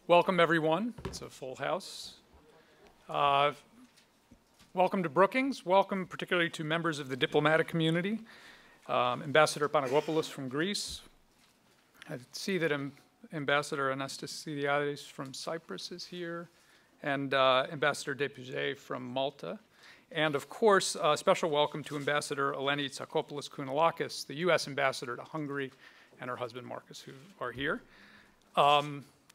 Welcome, everyone. It's a full house. Welcome to Brookings. Welcome particularly to members of the diplomatic community. Ambassador Panagopoulos from Greece. I see that Ambassador Anastasiades from Cyprus is here, and Ambassador Depuzet from Malta. And of course, a special welcome to Ambassador Eleni Tsakopoulos-Kounalakis, the U.S. Ambassador to Hungary, and her husband Marcus, who are here.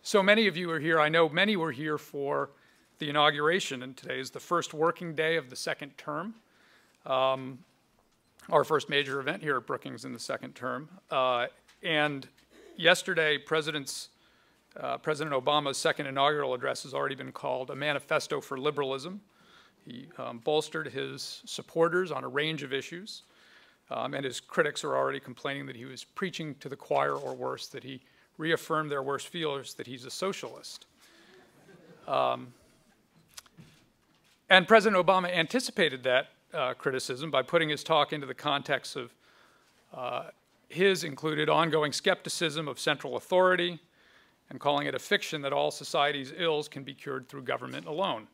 So many of you are here. I know many were here for the inauguration, and today is the first working day of the second term. Our first major event here at Brookings in the second term. And yesterday, President Obama's second inaugural address has already been called a manifesto for liberalism. He bolstered his supporters on a range of issues, and his critics are already complaining that he was preaching to the choir, or worse, that he reaffirmed their worst fears that he's a socialist. And President Obama anticipated that criticism by putting his talk into the context of his included ongoing skepticism of central authority and calling it a fiction that all society's ills can be cured through government alone.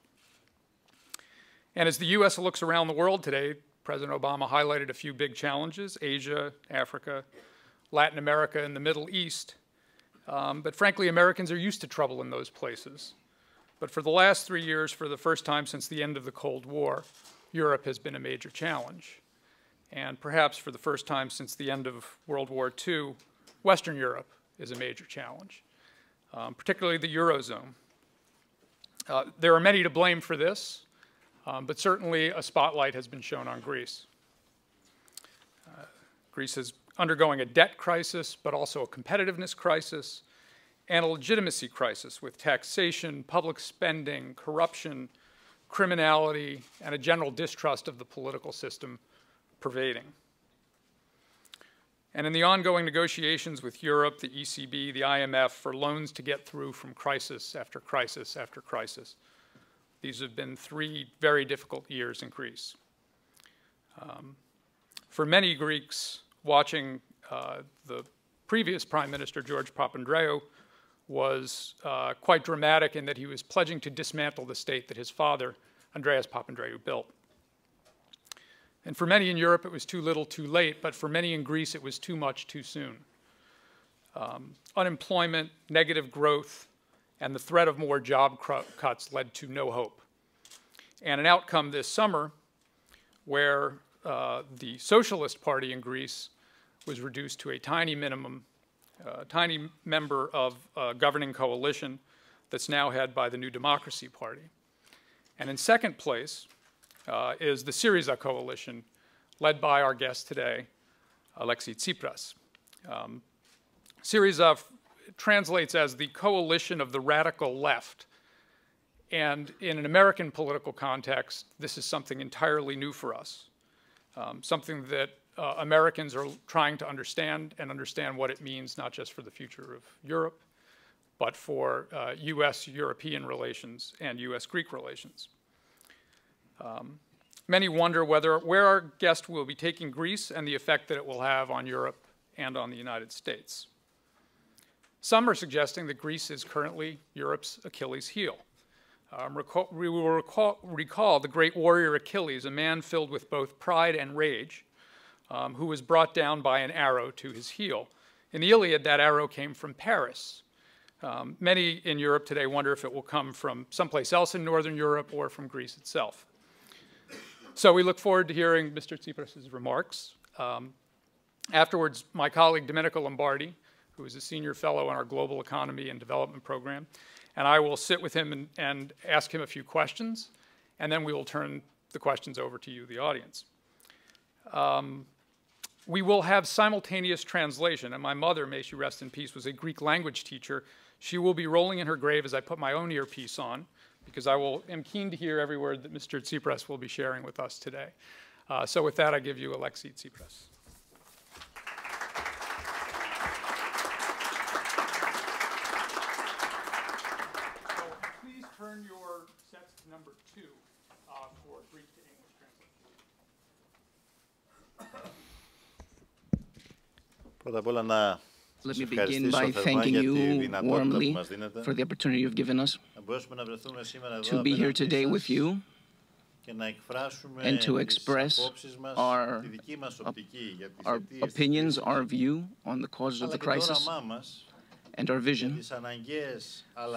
And as the U.S. looks around the world today, President Obama highlighted a few big challenges: Asia, Africa, Latin America, and the Middle East. But frankly, Americans are used to trouble in those places. But for the last 3 years, for the first time since the end of the Cold War, Europe has been a major challenge. And perhaps for the first time since the end of World War II, Western Europe is a major challenge, particularly the Eurozone. There are many to blame for this, but certainly a spotlight has been shown on Greece. Greece is undergoing a debt crisis, but also a competitiveness crisis and a legitimacy crisis with taxation, public spending, corruption, criminality, and a general distrust of the political system pervading. And in the ongoing negotiations with Europe, the ECB, the IMF, for loans to get through from crisis after crisis after crisis, these have been 3 very difficult years in Greece. For many Greeks, watching the previous Prime Minister, George Papandreou, was quite dramatic in that he was pledging to dismantle the state that his father, Andreas Papandreou, built. And for many in Europe, it was too little, too late, but for many in Greece, it was too much, too soon. Unemployment, negative growth, and the threat of more job cuts led to no hope. And an outcome this summer where the Socialist Party in Greece was reduced to a tiny minimum, tiny member of a governing coalition that's now headed by the New Democracy Party. And in second place is the Syriza coalition, led by our guest today, Alexis Tsipras. Syriza translates as the coalition of the radical left. And in an American political context, this is something entirely new for us, something that Americans are trying to understand and understand what it means, not just for the future of Europe, but for U.S.-European relations and U.S.-Greek relations. Many wonder where our guest will be taking Greece and the effect that it will have on Europe and on the United States. Some are suggesting that Greece is currently Europe's Achilles heel. We will recall the great warrior Achilles, a man filled with both pride and rage, who was brought down by an arrow to his heel. In the Iliad, that arrow came from Paris. Many in Europe today wonder if it will come from someplace else in Northern Europe or from Greece itself. So we look forward to hearing Mr. Tsipras' remarks. Afterwards, my colleague Domenico Lombardi, who is a senior fellow in our Global Economy and Development Program, and I will sit with him and ask him a few questions, and then we will turn the questions over to you, the audience. We will have simultaneous translation, and my mother, may she rest in peace, was a Greek language teacher. She will be rolling in her grave as I put my own earpiece on, because I am keen to hear every word that Mr. Tsipras will be sharing with us today. So with that, I give you Alexis Tsipras. So please turn your sets to number 2 for Greek to English translation. Πρώτα απ' όλα να Let me begin by thanking you warmly for the opportunity you've given us to be here today with you and to express our opinions, our view on the causes of the crisis, and our vision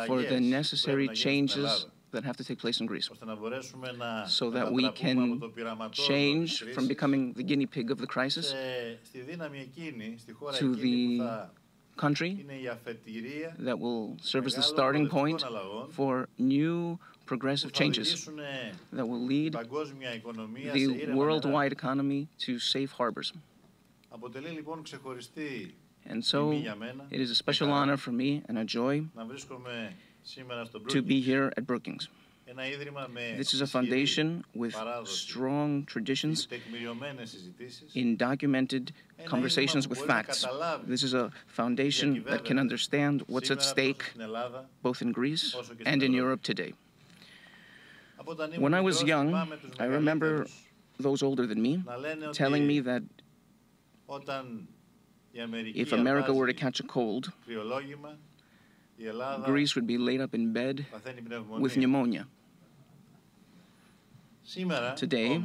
for the necessary changes that have to take place in Greece, so that we can change from becoming the guinea pig of the crisis to the country that will serve as the starting point for new progressive changes that will lead the worldwide economy to safe harbors. And so it is a special honor for me and a joy to be here at Brookings. This is a foundation with strong traditions in documented conversations with facts. This is a foundation that can understand what's at stake both in Greece and in Europe today. When I was young, I remember those older than me telling me that if America were to catch a cold, Greece would be laid up in bed with pneumonia. Today,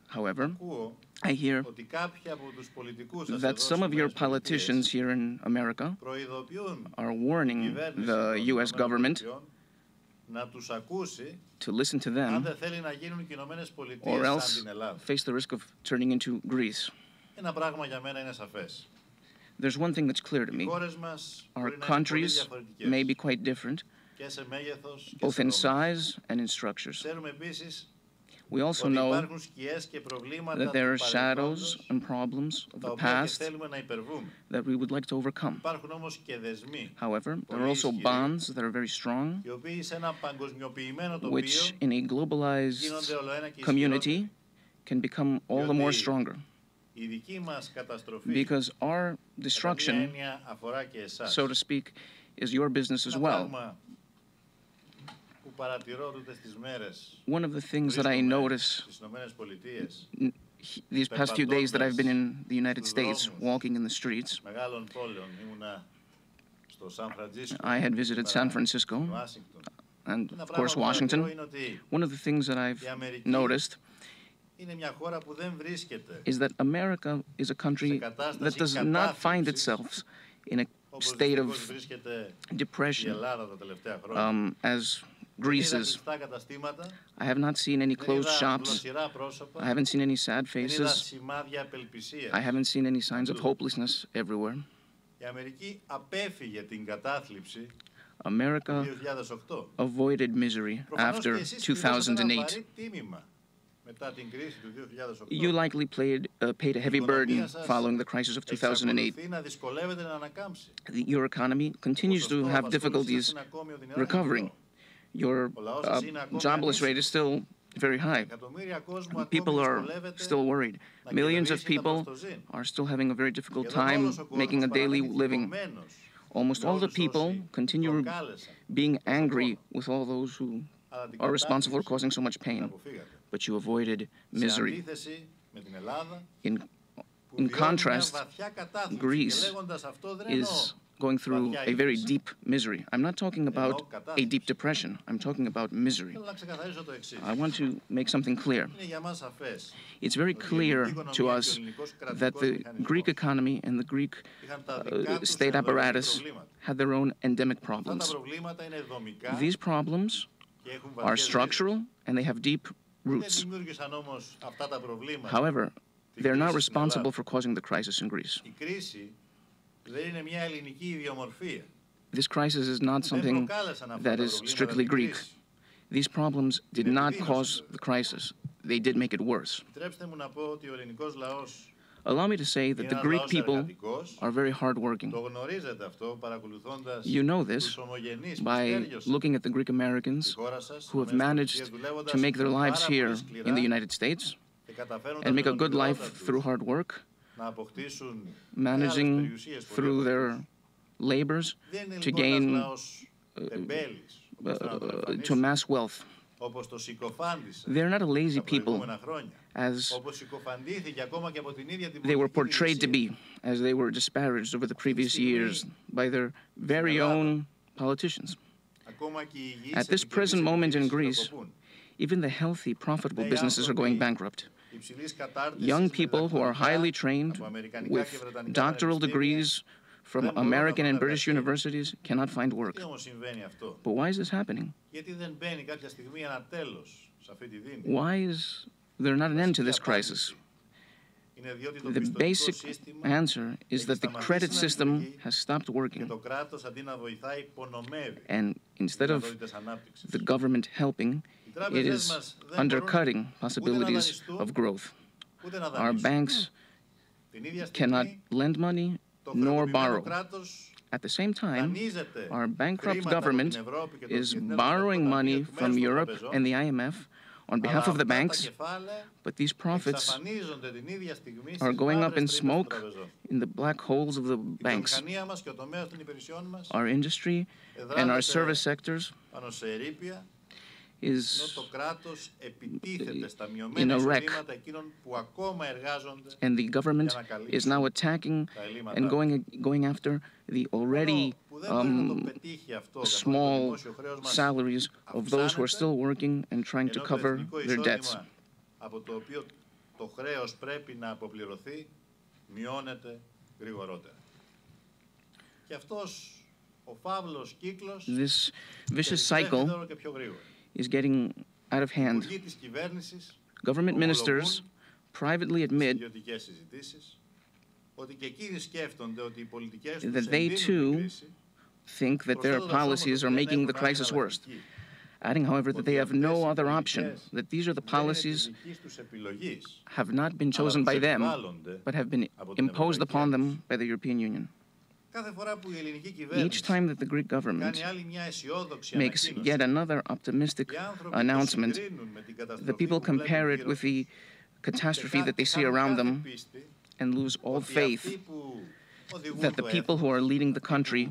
however, I hear that some of your politicians here in America are warning the U.S. government to listen to them, or else face the risk of turning into Greece. There's one thing that's clear to me. Our countries may be quite different, both in size and in structures. We also know that there are shadows and problems of the past that we would like to overcome. However, there are also bonds that are very strong, which in a globalized community can become all the more stronger. Because our destruction, so to speak, is your business as well. One of the things that I notice these past few days that I've been in the United States, walking in the streets, I had visited San Francisco and, of course, Washington. One of the things that I've noticed is that America is a country that does not find itself in a state of depression as Greece is. I have not seen any closed shops. I haven't seen any sad faces. I haven't seen any signs of hopelessness everywhere. America avoided misery after 2008. You likely paid a heavy burden following the crisis of 2008. Your economy continues to have difficulties recovering. Your jobless rate is still very high. People are still worried. Millions of people are still having a very difficult time making a daily living. Almost all the people continue being angry with all those who are responsible for causing so much pain. But you avoided misery. In contrast, Greece is going through a very deep misery. I'm not talking about a deep depression. I'm talking about misery. I want to make something clear. It's very clear to us that the Greek economy and the Greek state apparatus had their own endemic problems. These problems are structural and they have deep roots. However, they're not responsible for causing the crisis in Greece. This crisis is not something that is strictly Greek. These problems did not cause the crisis. They did make it worse. Allow me to say that the Greek people are very hardworking. You know this by looking at the Greek Americans who have managed to make their lives here in the United States and make a good life through hard work, managing through their labors to gain, to amass wealth. They're not a lazy people, as they were portrayed to be, as they were disparaged over the previous years by their very own politicians. At this present moment in Greece, even the healthy, profitable businesses are going bankrupt. Young people who are highly trained with doctoral degrees from American and British universities cannot find work. But why is this happening? Why is there not an end to this crisis? The basic answer is that the credit system has stopped working. And instead of the government helping, it is undercutting possibilities of growth. Our banks cannot lend money nor borrow. At the same time, our bankrupt government is borrowing money from Europe and the IMF on behalf of the banks, but these profits are going up in smoke in the black holes of the banks. Our industry and our service sectors is in a wreck, and the government is now attacking and going after the already small salaries of those who are still working and trying to cover their debts. This vicious cycle is getting out of hand. Government ministers privately admit that they too think that their policies are making the crisis worse, adding, however, that they have no other option, that these are the policies have not been chosen by them, but have been imposed upon them by the European Union. Each time that the Greek government makes yet another optimistic announcement, the people compare it with the catastrophe that they see around them and lose all faith that the people who are leading the country,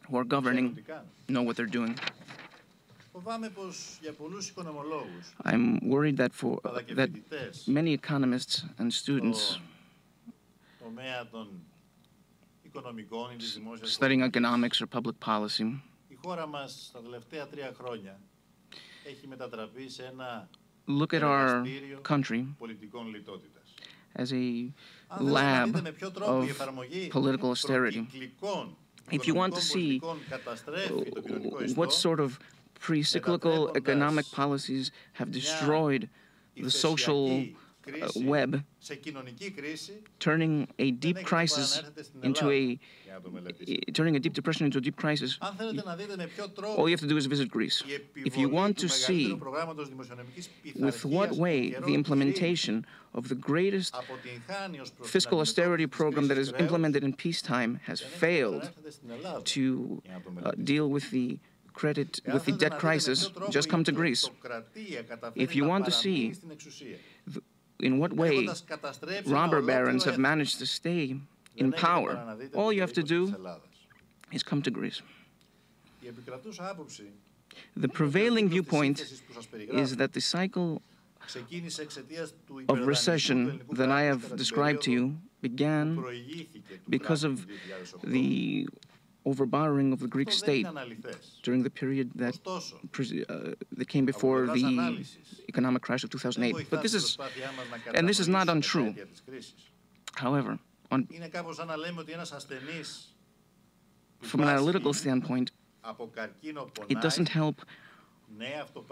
who are governing, know what they're doing. I'm worried that that many economists and students studying economics or public policy look at our country as a lab of political austerity. If you want to see what sort of pre-cyclical economic policies have destroyed the social web, turning a deep crisis into turning a deep depression into a deep crisis, all you have to do is visit Greece. If you want to see with what way the implementation of the greatest fiscal austerity program that is implemented in peacetime has failed to deal with the debt crisis, just come to Greece. If you want to see in what way robber barons have managed to stay in power, all you have to do is come to Greece. The prevailing viewpoint is that the cycle of recession that I have described to you began because of the overborrowing of the Greek state during the period that came before the economic crash of 2008. But this is not untrue. However, from an analytical standpoint, it doesn't help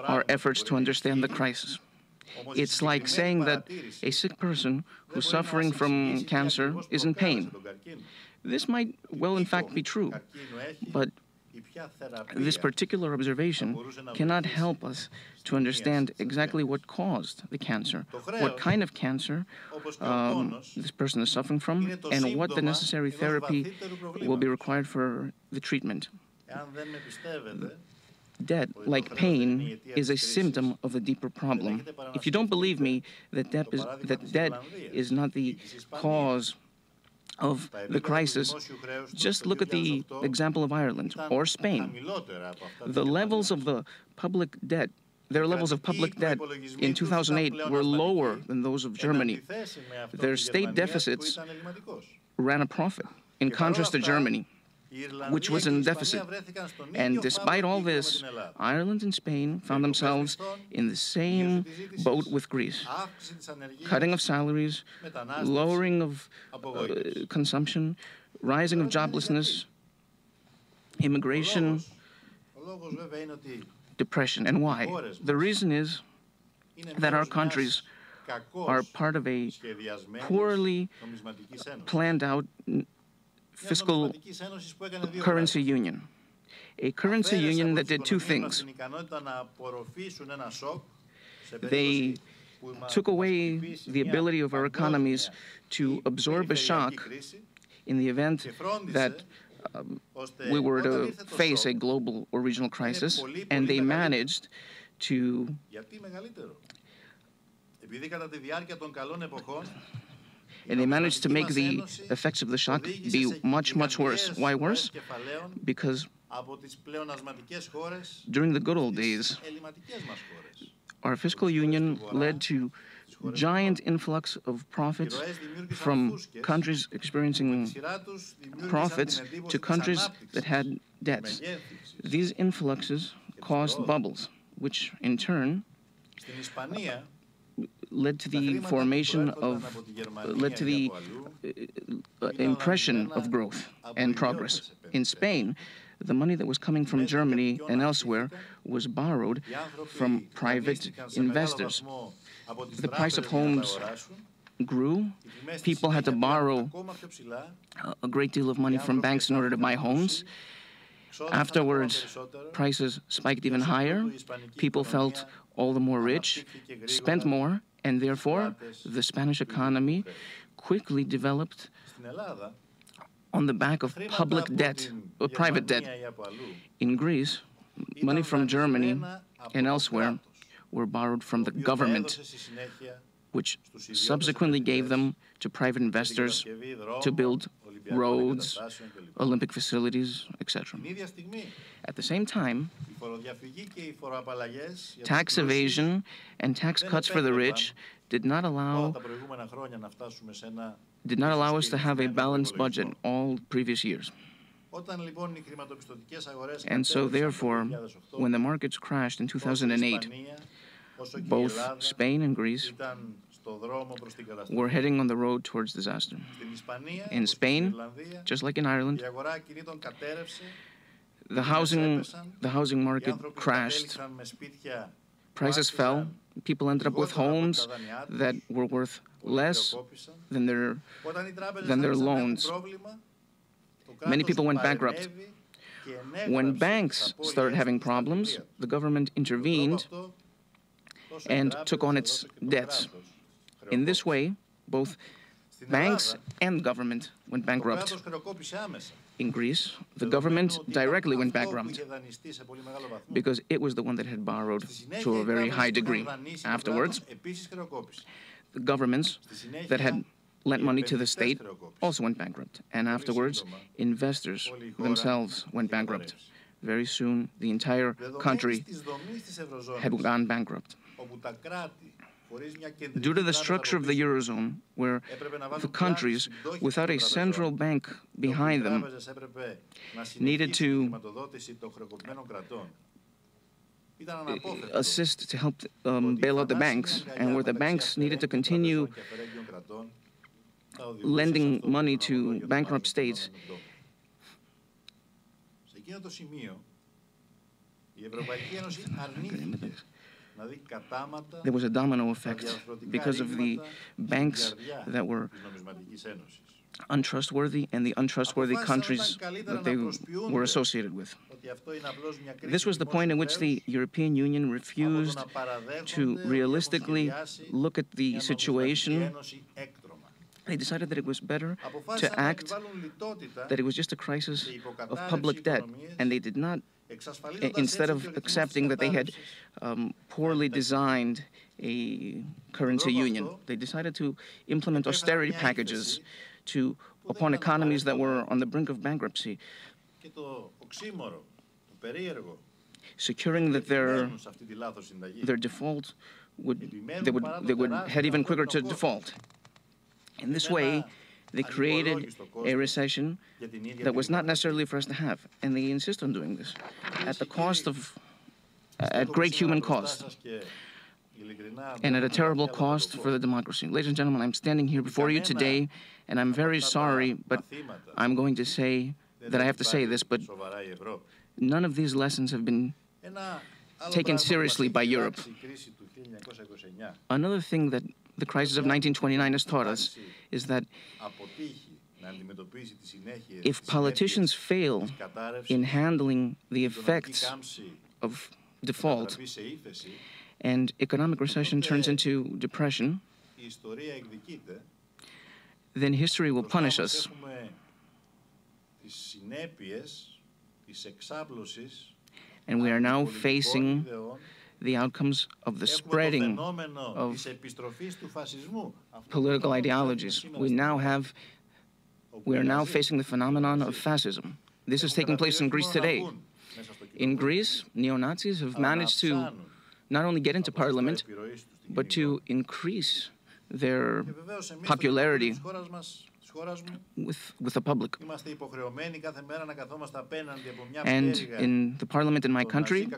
our efforts to understand the crisis. It's like saying that a sick person who's suffering from cancer is in pain. This might well, in fact, be true, but this particular observation cannot help us to understand exactly what caused the cancer, what kind of cancer this person is suffering from, and what the necessary therapy will be required for the treatment. Debt, like pain, is a symptom of a deeper problem. If you don't believe me that debt is not the cause of the crisis, just look at the example of Ireland or Spain. The levels of the public debt their levels of public debt in 2008 were lower than those of Germany. Their state deficits ran a profit, in contrast to Germany, which was in deficit. And despite all this, Ireland and Spain found themselves in the same boat with Greece. Cutting of salaries, lowering of consumption, rising of joblessness, immigration, depression. And why? The reason is that our countries are part of a poorly planned out fiscal currency union. A currency union that did two things. They took away the ability of our economies to absorb a shock in the event that we were to face a global or regional crisis, and they managed to make the effects of the shock be much, much worse. Why worse? Because during the good old days, our fiscal union led to giant influx of profits from countries experiencing profits to countries that had debts. These influxes caused bubbles, which in turn led to the impression of growth and progress. In Spain, the money that was coming from Germany and elsewhere was borrowed from private investors. The price of homes grew. People had to borrow a great deal of money from banks in order to buy homes. Afterwards, prices spiked even higher. People felt all the more rich, spent more, and therefore the Spanish economy quickly developed on the back of public debt, or private debt. In Greece, money from Germany and elsewhere were borrowed from the government, which subsequently gave them to private investors to build roads, Olympic facilities, etc. At the same time, tax evasion and tax cuts for the rich did not allow us to have a balanced budget all previous years. And so therefore, when the markets crashed in 2008, both Spain and Greece were heading on the road towards disaster. In Spain, just like in Ireland, the housing market crashed. Prices fell. People ended up with homes that were worth less than their loans. Many people went bankrupt. When banks started having problems, the government intervened and took on its debts. In this way, both banks and government went bankrupt. In Greece, the government directly went bankrupt because it was the one that had borrowed to a very high degree. Afterwards, the governments that had lent money to the state also went bankrupt. And afterwards, investors themselves went bankrupt. Very soon, the entire country had gone bankrupt. Due to the structure of the Eurozone, where the countries without a central bank behind them needed to assist to help bail out the banks, and where the banks needed to continue lending money to bankrupt states, there was a domino effect because of the banks that were untrustworthy and the untrustworthy countries that they were associated with. This was the point in which the European Union refused to realistically look at the situation. They decided that it was better to act that it was just a crisis of public debt, and they did not, instead of accepting that they had poorly designed a currency union, they decided to implement austerity packages upon economies that were on the brink of bankruptcy. securing that their default they would head even quicker to default. In this way, they created a recession that was not necessarily for us to have, and they insist on doing this at great human cost, and at a terrible cost for the democracy. Ladies and gentlemen, I'm standing here before you today, and I'm very sorry, but I'm going to say that I have to say this, but none of these lessons have been taken seriously by Europe. Another thing that the crisis of 1929 has taught us is that if politicians fail in handling the effects of default and economic recession turns into depression, then history will punish us. And we are now facing the outcomes of the spreading of political ideologies. We are now facing the phenomenon of fascism. This is taking place in Greece today. In Greece, neo-Nazis have managed to not only get into parliament, but to increase their popularity with the public. And in the parliament in my country,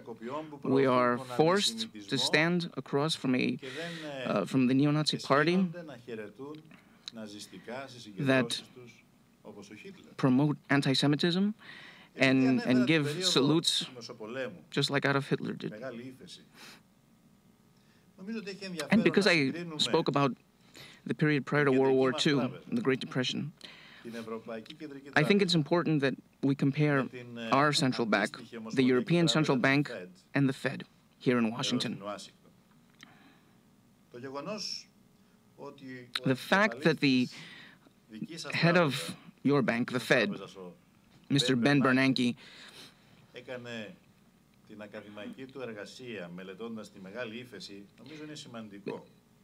we are forced to stand across from the neo-Nazi party that promote anti-Semitism and give salutes just like Adolf Hitler did. And because I spoke about the period prior to World War II, the Great Depression, I think it's important that we compare our central bank, the European Central Bank, and the Fed here in Washington. The fact that the head of your bank, the Fed, Mr. Ben Bernanke,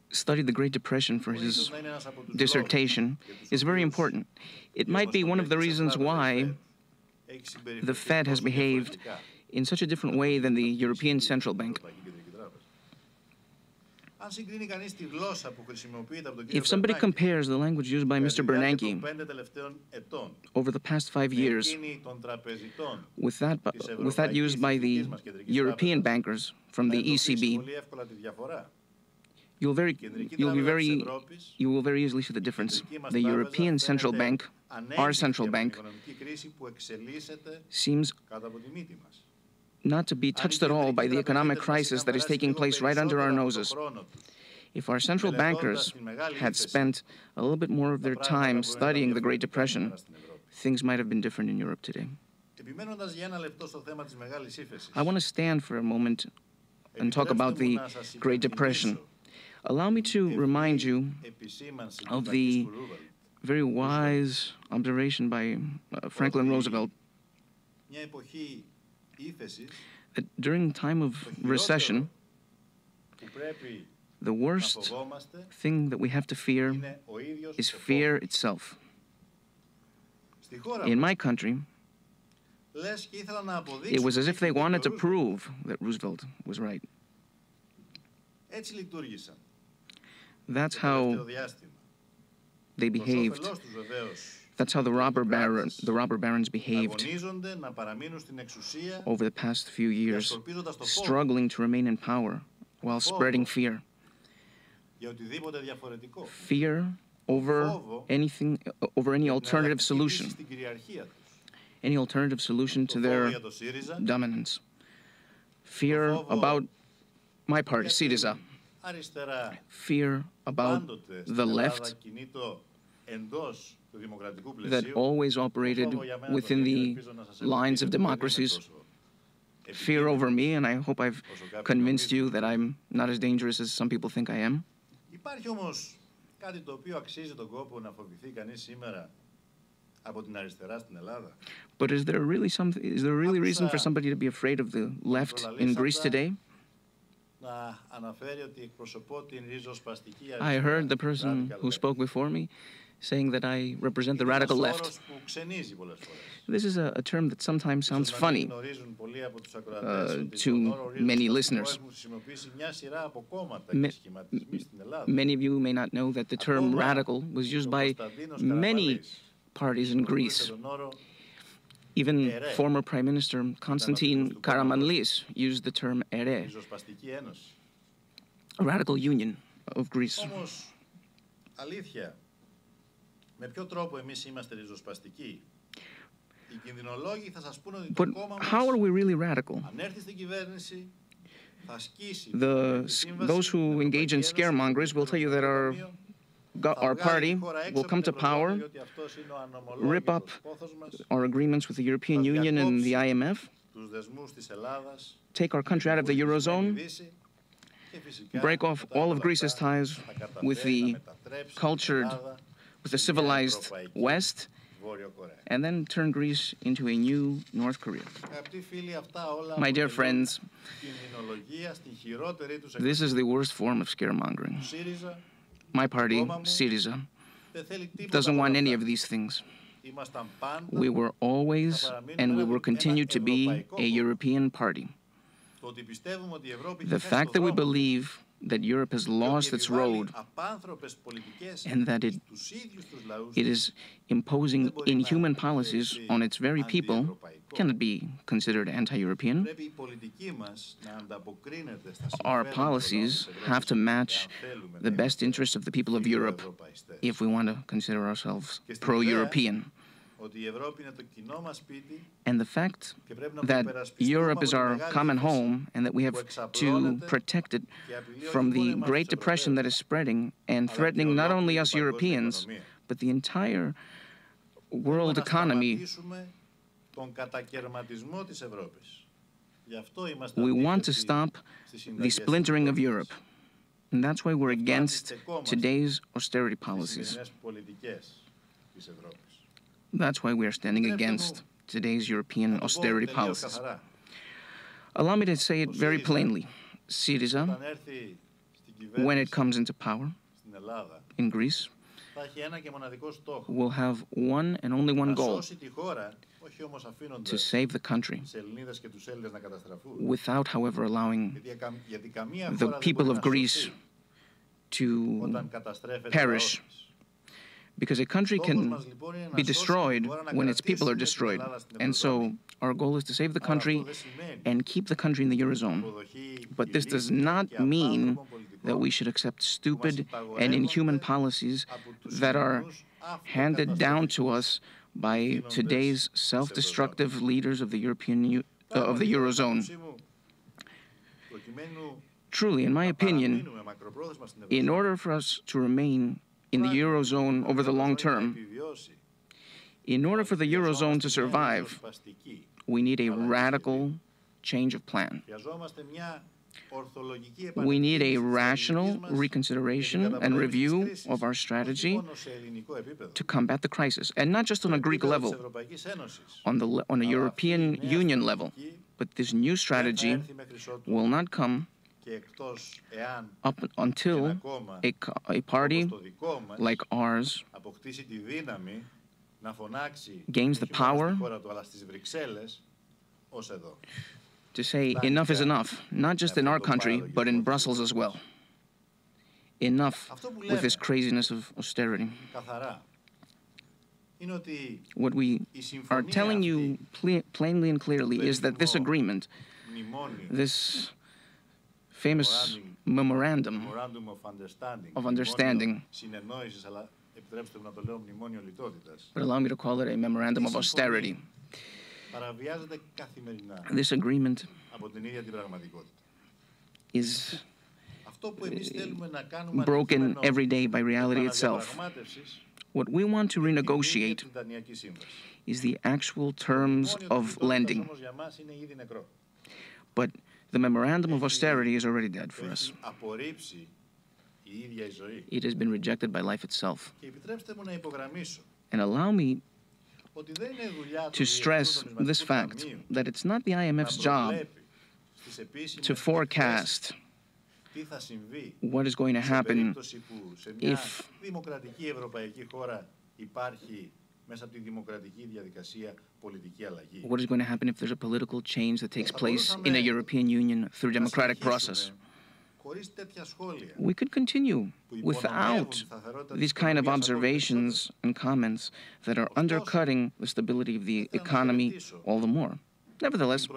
studied the Great Depression for his dissertation is very important. It might be one of the reasons why the Fed has behaved in such a different way than the European Central Bank. If somebody compares the language used by Mr. Bernanke over the past 5 years with that used by the European bankers from the ECB, you will very easily see the difference. The European Central Bank, our central bank, seems not to be touched at all by the economic crisis that is taking place right under our noses. If our central bankers had spent a little bit more of their time studying the Great Depression, things might have been different in Europe today. I want to stand for a moment and talk about the Great Depression. Allow me to remind you of the very wise observation by Franklin Roosevelt that during the time of recession, the worst thing that we have to fear is fear itself. In my country, it was as if they wanted to prove that Roosevelt was right. That's how they behaved. That's how the robber barons behaved over the past few years, struggling to remain in power while spreading fear. Fear over anything, over any alternative solution. Any alternative solution to their dominance. Fear about my party, Syriza. Fear about the left that always operated within the lines of democracies. Fear over me, and I hope I've convinced you that I'm not as dangerous as some people think I am. But is there really reason for somebody to be afraid of the left in Greece today? I heard the person who spoke before me saying that I represent the radical left. This is a term that sometimes sounds funny to many listeners. Many of you may not know that the term radical was used by many parties in Greece. Even former Prime Minister Konstantin Karamanlis used the term ere, a radical union of Greece. But how are we really radical? Those who engage in scaremongers will tell you that our party will come to power, rip up our agreements with the European Union and the IMF, take our country out of the Eurozone, break off all of Greece's ties with the civilized West, and then turn Greece into a new North Korea. My dear friends, this is the worst form of scaremongering. My party, Syriza, doesn't want any of these things. We were always and we will continue to be a European party. The fact that we believe that Europe has lost its road and that it is imposing inhuman policies on its very people cannot be considered anti-European. Our policies have to match the best interests of the people of Europe if we want to consider ourselves pro-European. And the fact that Europe is our common home and that we have to protect it from the Great Depression that is spreading and threatening not only us Europeans, but the entire world economy. We want to stop the splintering of Europe. And that's why we're against today's austerity policies. That's why we are standing against today's European austerity policies. Allow me to say it very plainly. Syriza, when it comes into power in Greece, will have one and only one goal: to save the country, without, however, allowing the people of Greece to perish. Because a country can be destroyed when its people are destroyed. And so our goal is to save the country and keep the country in the Eurozone. But this does not mean that we should accept stupid and inhuman policies that are handed down to us by today's self-destructive leaders of the Eurozone. Truly, in my opinion, in order for us to remain in the Eurozone over the long term, in order for the Eurozone to survive, we need a radical change of plan. We need a rational reconsideration and review of our strategy to combat the crisis, and not just on a Greek level, on a European Union level. But this new strategy will not come up until a party like ours gains the power to say enough is enough, not just in our country, but in Brussels as well. Enough with this craziness of austerity. What we are telling you plainly and clearly is that this agreement, this famous memorandum of understanding, but allow me to call it a memorandum of austerity. This agreement is broken every day by reality itself. What we want to renegotiate is the actual terms of lending. But the memorandum of austerity is already dead for us. It has been rejected by life itself. And allow me to stress this fact, that it's not the IMF's job to forecast what is going to happen if what is going to happen if there's a political change that takes place in a European Union through democratic process. We could continue without these kind of observations and comments that are undercutting the stability of the economy all the more. Nevertheless,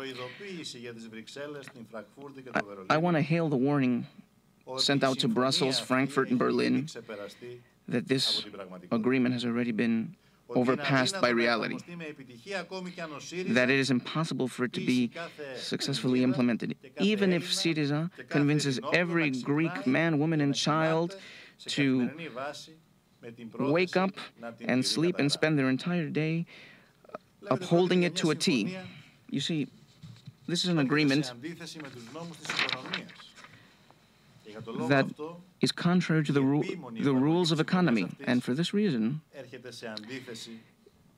I want to hail the warning sent out to Brussels, Frankfurt, and Berlin that this agreement has already been overpassed by reality, that it is impossible for it to be successfully implemented. Even if Syriza convinces every Greek man, woman, and child to wake up and sleep and spend their entire day upholding it to a T. You see, this is an agreement that is contrary to the rules of economy, and for this reason,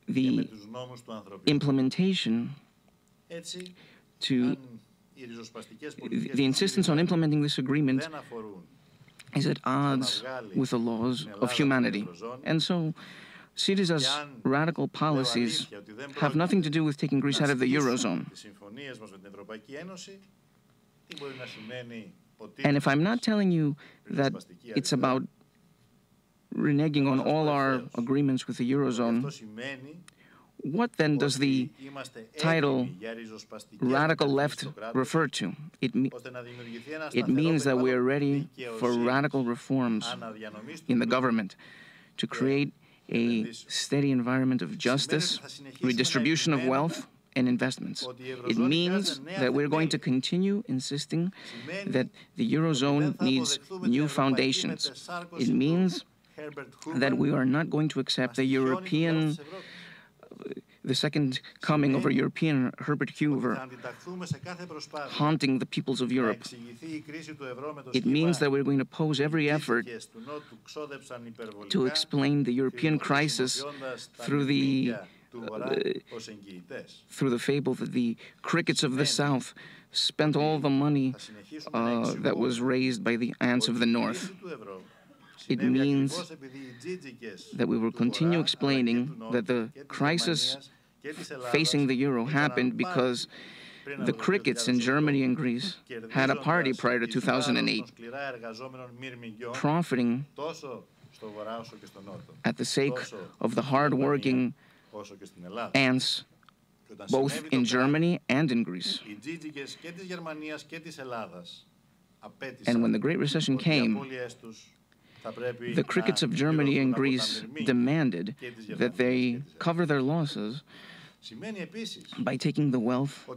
the implementation the insistence on implementing this agreement is at odds with the laws of humanity. And so Syriza's radical policies have nothing to do with taking Greece out of the Eurozone. And if I'm not telling you that it's about reneging on all our agreements with the Eurozone, what then does the title radical left refer to? It means that we are ready for radical reforms in the government to create a steady environment of justice, redistribution of wealth, and investments. It means that we're going to continue insisting that the Eurozone needs new foundations. It means that we are not going to accept the second coming of a European Herbert Hoover haunting the peoples of Europe. It means that we're going to oppose every effort to explain the European crisis through the fable that the crickets of the South spent all the money that was raised by the ants of the North. It means that we will continue explaining that the crisis facing the euro happened because the crickets in Germany and Greece had a party prior to 2008, profiting at the sake of the hard-working ants both in Germany and in Greece. And when the Great Recession came, the crickets of Germany and Greece demanded that they cover their losses by taking the wealth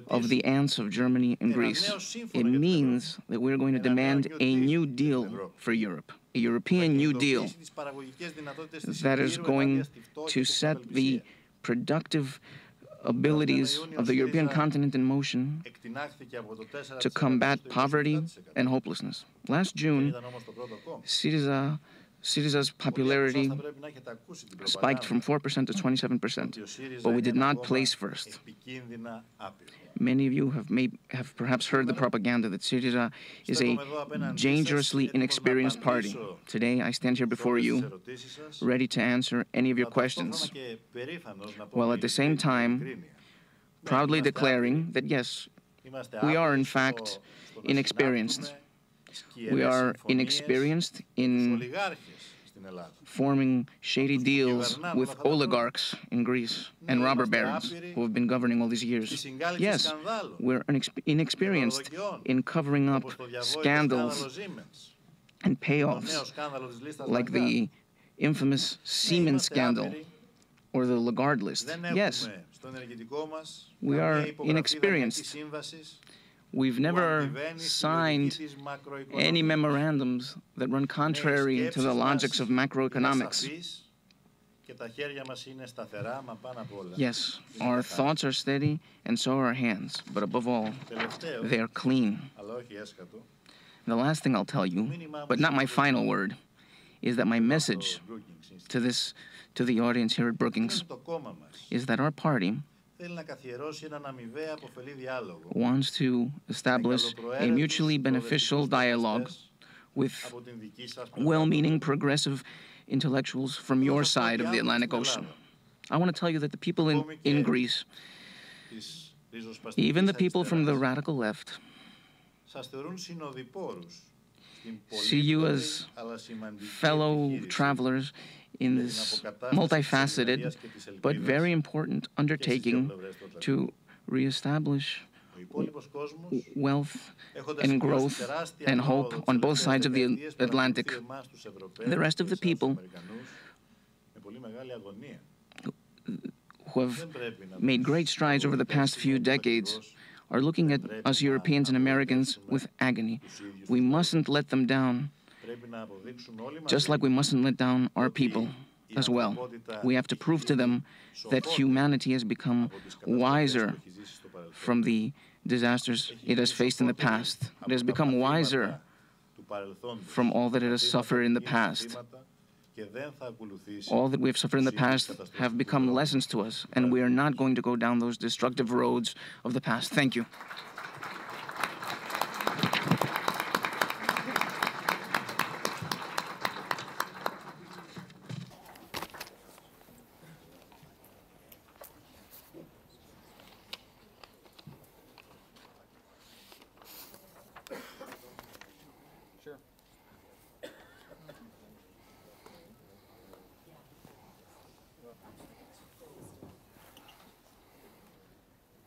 of the ants of Germany and Greece. It means that we're going to demand a new deal for Europe, a European New Deal that is going to set the productive abilities of the European continent in motion to combat poverty and hopelessness. Last June, Syriza's popularity spiked from 4% to 27%, but we did not place first. Many of you have perhaps heard the propaganda that Syriza is a dangerously inexperienced party. Today, I stand here before you, ready to answer any of your questions, while at the same time proudly declaring that, yes, we are in fact inexperienced. We are inexperienced in forming shady deals with oligarchs in Greece and robber barons who have been governing all these years. Yes, we're inexperienced in covering up scandals and payoffs like the infamous Siemens scandal or the Lagarde list. Yes, we are inexperienced. We've never signed any memorandums that run contrary to the logics of macroeconomics. Yes, our thoughts are steady, and so are our hands. But above all, they are clean. The last thing I'll tell you, but not my final word, is that my message to the audience here at Brookings is that our party wants to establish a mutually beneficial dialogue with well-meaning progressive intellectuals from your side of the Atlantic Ocean. I want to tell you that the people in Greece, even the people from the radical left, see you as fellow travelers in this multifaceted but very important undertaking to reestablish wealth and growth and hope on both sides of the Atlantic. The rest of the people who have made great strides over the past few decades are looking at us Europeans and Americans with agony. We mustn't let them down, just like we mustn't let down our people as well. We have to prove to them that humanity has become wiser from the disasters it has faced in the past. It has become wiser from all that it has suffered in the past. All that we have suffered in the past have become lessons to us, and we are not going to go down those destructive roads of the past. Thank you.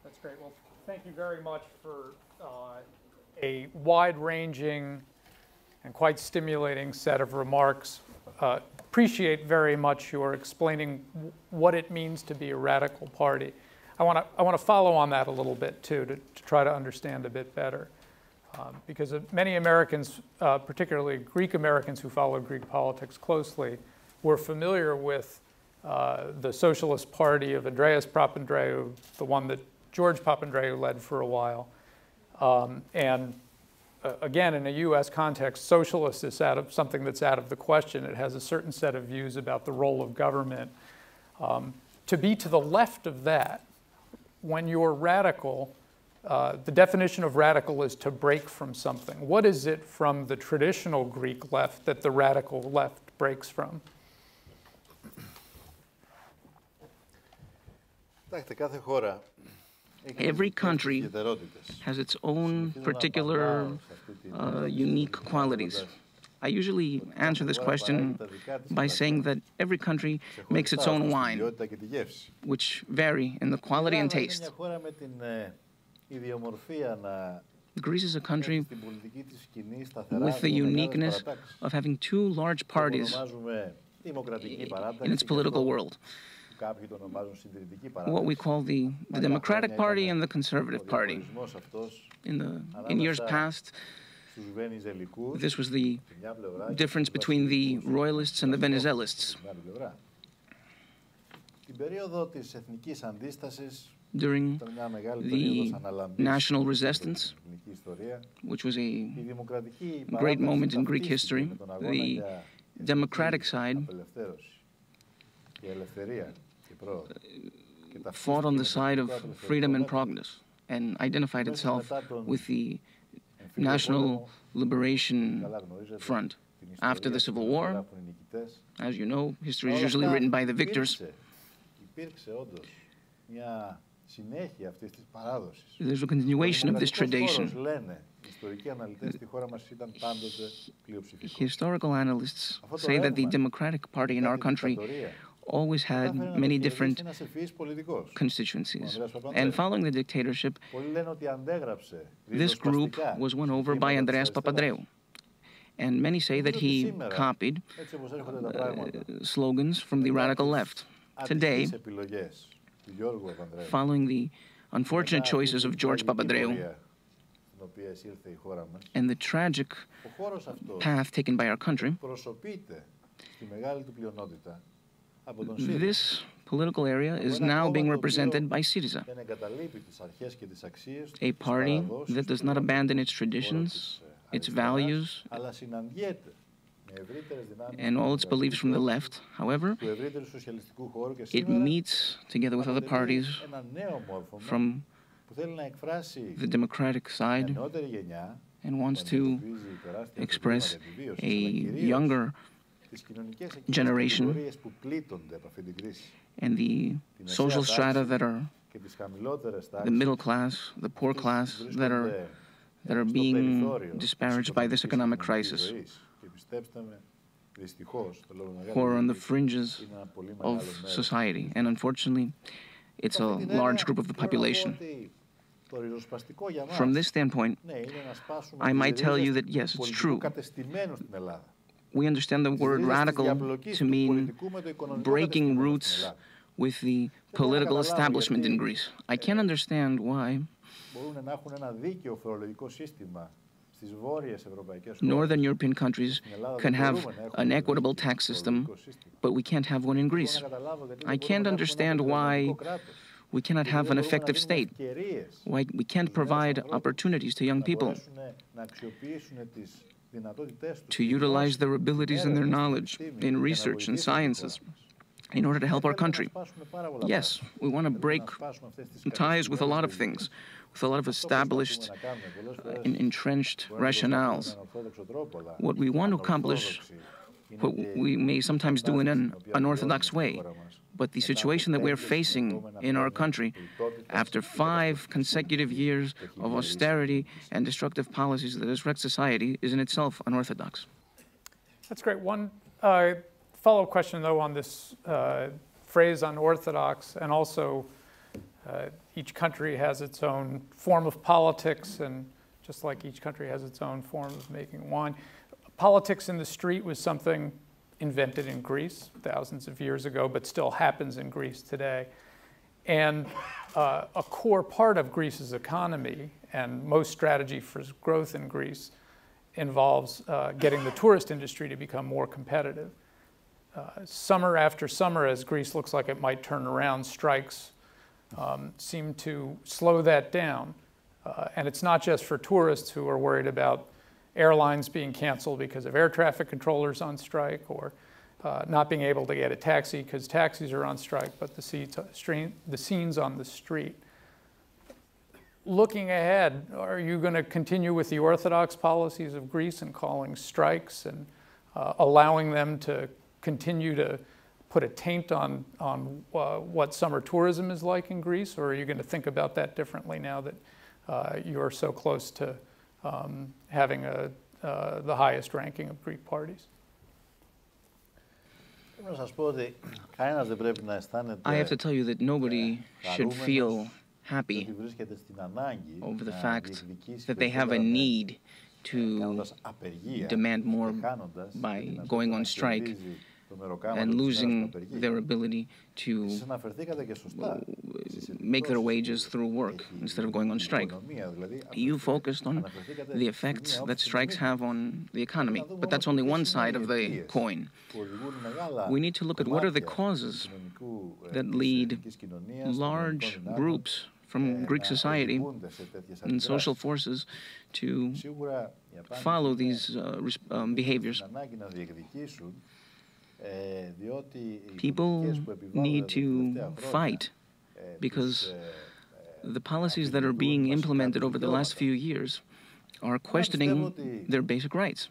That's great. Well, thank you very much for a wide-ranging and quite stimulating set of remarks. Appreciate very much your explaining what it means to be a radical party. I want to follow on that a little bit too, to try to understand a bit better, because many Americans, particularly Greek Americans who followed Greek politics closely, were familiar with the Socialist Party of Andreas Papandreou, the one that George Papandreou led for a while. Again, in a U.S. context, socialist is something that's out of the question. It has a certain set of views about the role of government. To be to the left of that, when you're radical, the definition of radical is to break from something. What is it from the traditional Greek left that the radical left breaks from? Every country has its own particular unique qualities. I usually answer this question by saying that every country makes its own wine, which vary in the quality and taste. Greece is a country with the uniqueness of having two large parties in its political world. What we call the Democratic Party and the Conservative Party. In years past, this was the difference between the Royalists and the Venizelists. During the national resistance, which was a great moment in Greek history, the Democratic side fought on the side of freedom and progress and identified itself with the National Liberation Front. After the Civil War, as you know, history is usually written by the victors. There's a continuation of this tradition. Historical analysts say that the Democratic Party in our country always had many different constituencies. And following the dictatorship, this group was won over by Andreas Papandreou. And many say that he copied slogans from the radical left. Today, following the unfortunate choices of George Papandreou and the tragic path taken by our country, this political area is now being represented by Syriza, a party that does not abandon its traditions, its values, and all its beliefs from the left. However, it meets together with other parties from the democratic side and wants to express a younger generation and the social strata that are the middle class, the poor class, that are being disparaged by this economic crisis, who are on the fringes of society. And unfortunately, it's a large group of the population. From this standpoint, I might tell you that, yes, it's true. We understand the word radical to mean breaking roots with the political establishment in Greece. I can't understand why Northern European countries can have an equitable tax system, but we can't have one in Greece. I can't understand why we cannot have an effective state, why we can't provide opportunities to young people to utilize their abilities and their knowledge in research and sciences in order to help our country. Yes, we want to break ties with a lot of things, with a lot of established, entrenched rationales. What we want to accomplish, what we may sometimes do in an unorthodox way, but the situation that we're facing in our country after 5 consecutive years of austerity and destructive policies that disrupt society is in itself unorthodox. That's great. One follow-up question, though, on this phrase unorthodox, and also each country has its own form of politics, and just like each country has its own form of making wine. Politics in the street was something invented in Greece thousands of years ago, but still happens in Greece today. And a core part of Greece's economy, and most strategy for growth in Greece, involves getting the tourist industry to become more competitive. Summer after summer, as Greece looks like it might turn around, strikes seem to slow that down. And it's not just for tourists who are worried about airlines being canceled because of air traffic controllers on strike, or not being able to get a taxi because taxis are on strike, but the scenes on the street. Looking ahead, are you going to continue with the orthodox policies of Greece and calling strikes and allowing them to continue to put a taint on what summer tourism is like in Greece, or are you going to think about that differently now that you're so close to having the highest ranking of Greek parties? I have to tell you that nobody should feel happy over the fact that they have a need to demand more by going on strike and losing their ability to make their wages through work instead of going on strike. You focused on the effects that strikes have on the economy, but that's only one side of the coin. We need to look at what are the causes that lead large groups from Greek society and social forces to follow these behaviors. People need to fight because the policies that are being implemented over the last few years are questioning their basic rights.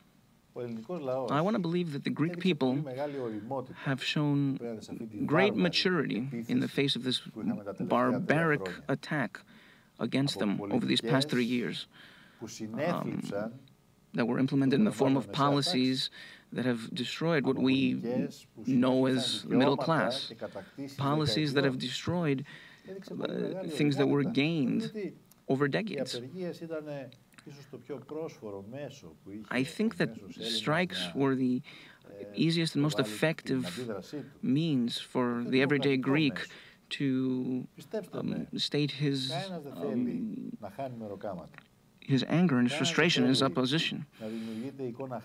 I want to believe that the Greek people have shown great maturity in the face of this barbaric attack against them over these past 3 years that were implemented in the form of policies that have destroyed what we know as the middle class, policies that have destroyed things that were gained over decades. I think that strikes were the easiest and most effective means for the everyday Greek to state his anger and his frustration and his opposition.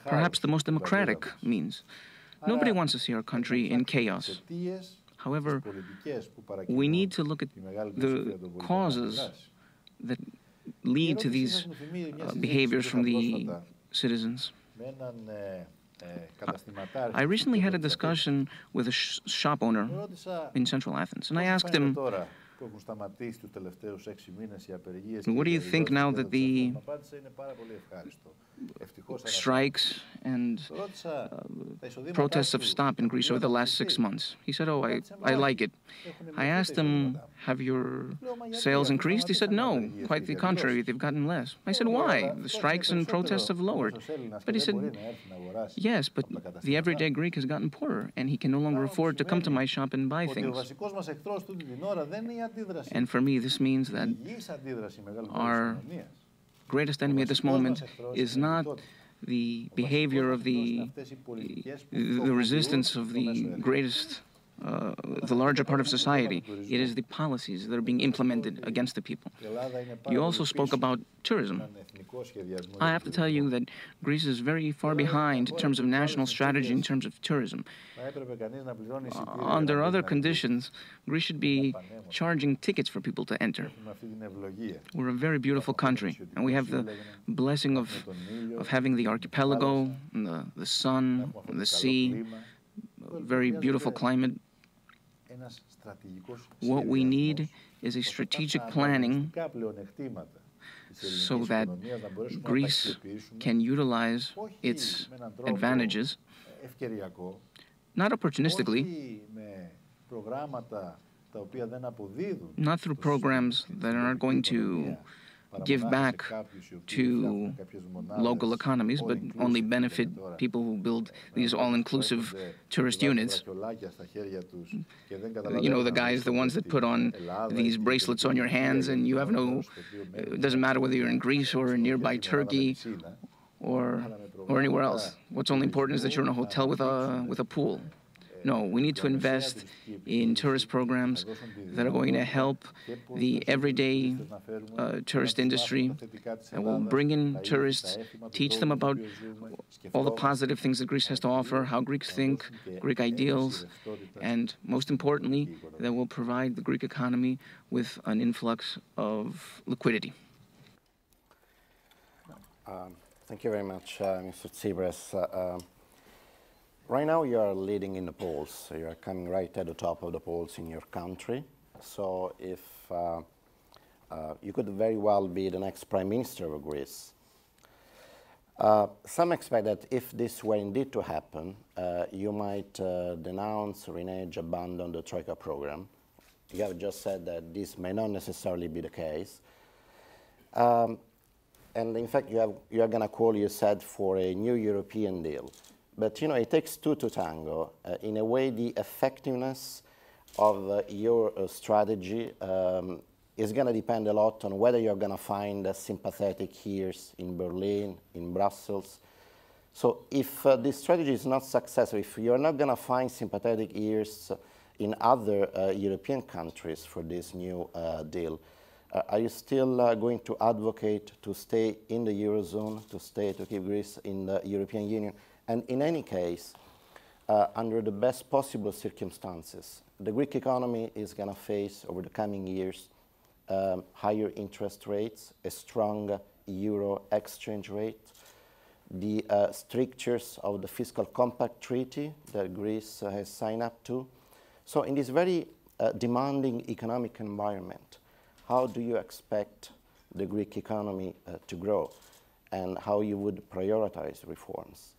Perhaps the most democratic means. Nobody wants to see our country in chaos. However, we need to look at the causes that lead to these behaviors from the citizens. I recently had a discussion with a shop owner in central Athens, and I asked him, what do you think now that the strikes and protests have stopped in Greece over the last 6 months? He said, oh, I like it. I asked him, have your sales increased? He said, no, quite the contrary, they've gotten less. I said, why? The strikes and protests have lowered. But he said, yes, but the everyday Greek has gotten poorer, and he can no longer afford to come to my shop and buy things. And for me, this means that our greatest enemy at this moment is not the behavior of the resistance of the greatest, the larger part of society. It is the policies that are being implemented against the people. You also spoke about tourism. I have to tell you that Greece is very far behind in terms of national strategy in terms of tourism. Under other conditions, Greece should be charging tickets for people to enter. We're a very beautiful country, and we have the blessing of having the archipelago, and the sun, and the sea, a very beautiful climate. What we need is a strategic planning so that Greece can utilize its advantages, not opportunistically, not through programs that are not going to give back to local economies, but only benefit people who build these all-inclusive tourist units. You know, the guys, the ones that put on these bracelets on your hands, and you have no, it doesn't matter whether you're in Greece or in nearby Turkey or anywhere else. What's only important is that you're in a hotel with a pool. No, we need to invest in tourist programs that are going to help the everyday tourist industry, and will bring in tourists, teach them about all the positive things that Greece has to offer, how Greeks think, Greek ideals, and most importantly, that will provide the Greek economy with an influx of liquidity. Thank you very much, Mr. Tsipras. Right now, you are leading in the polls. So you are coming right at the top of the polls in your country. So if you could very well be the next Prime Minister of Greece. Some expect that if this were indeed to happen, you might denounce, renege, abandon the Troika program. You have just said that this may not necessarily be the case. And in fact, you are going to call, you said, for a new European deal. But, you know, it takes two to tango. In a way, the effectiveness of your strategy is going to depend a lot on whether you're going to find sympathetic ears in Berlin, in Brussels. So if this strategy is not successful, if you're not going to find sympathetic ears in other European countries for this new deal, are you still going to advocate to stay in the Eurozone, to keep Greece in the European Union? And in any case, under the best possible circumstances, the Greek economy is going to face, over the coming years, higher interest rates, a strong euro exchange rate, the strictures of the fiscal compact treaty that Greece has signed up to. So in this very demanding economic environment, how do you expect the Greek economy to grow, and how you would prioritize reforms?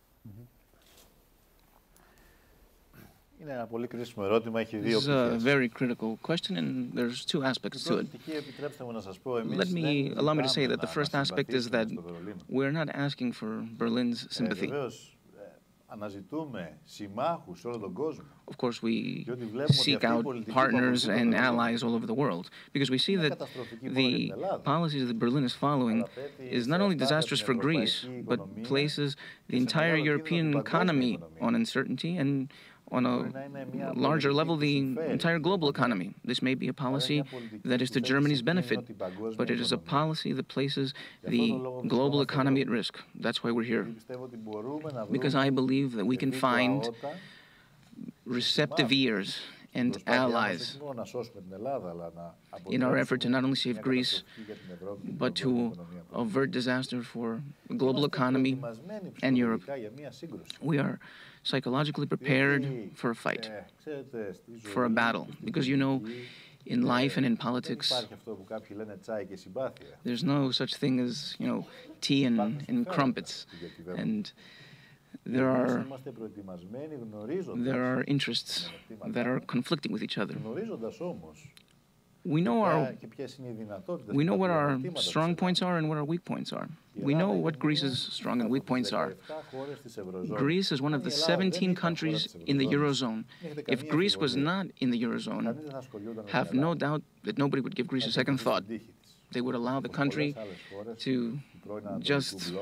This is a very critical question, and there's two aspects to it. Allow me to say that the first aspect is that we're not asking for Berlin's sympathy. Of course, we seek out partners and allies all over the world, because we see that the policies that Berlin is following is not only disastrous for Greece, but places the entire European economy on uncertainty, and on a larger level, the entire global economy. This may be a policy that is to Germany's benefit, but it is a policy that places the global economy at risk. That's why we're here. Because I believe that we can find receptive ears and allies in our effort to not only save Greece, but to avert disaster for the global economy and Europe. We are psychologically prepared for a fight, for a battle, because you know, in life and in politics, there's no such thing as, you know, tea and crumpets, and there are interests that are conflicting with each other. We know what our strong points are and what our weak points are. We know what Greece's strong and weak points are. Greece is one of the 17 countries in the Eurozone. If Greece was not in the Eurozone, have no doubt that nobody would give Greece a second thought. They would allow the country to just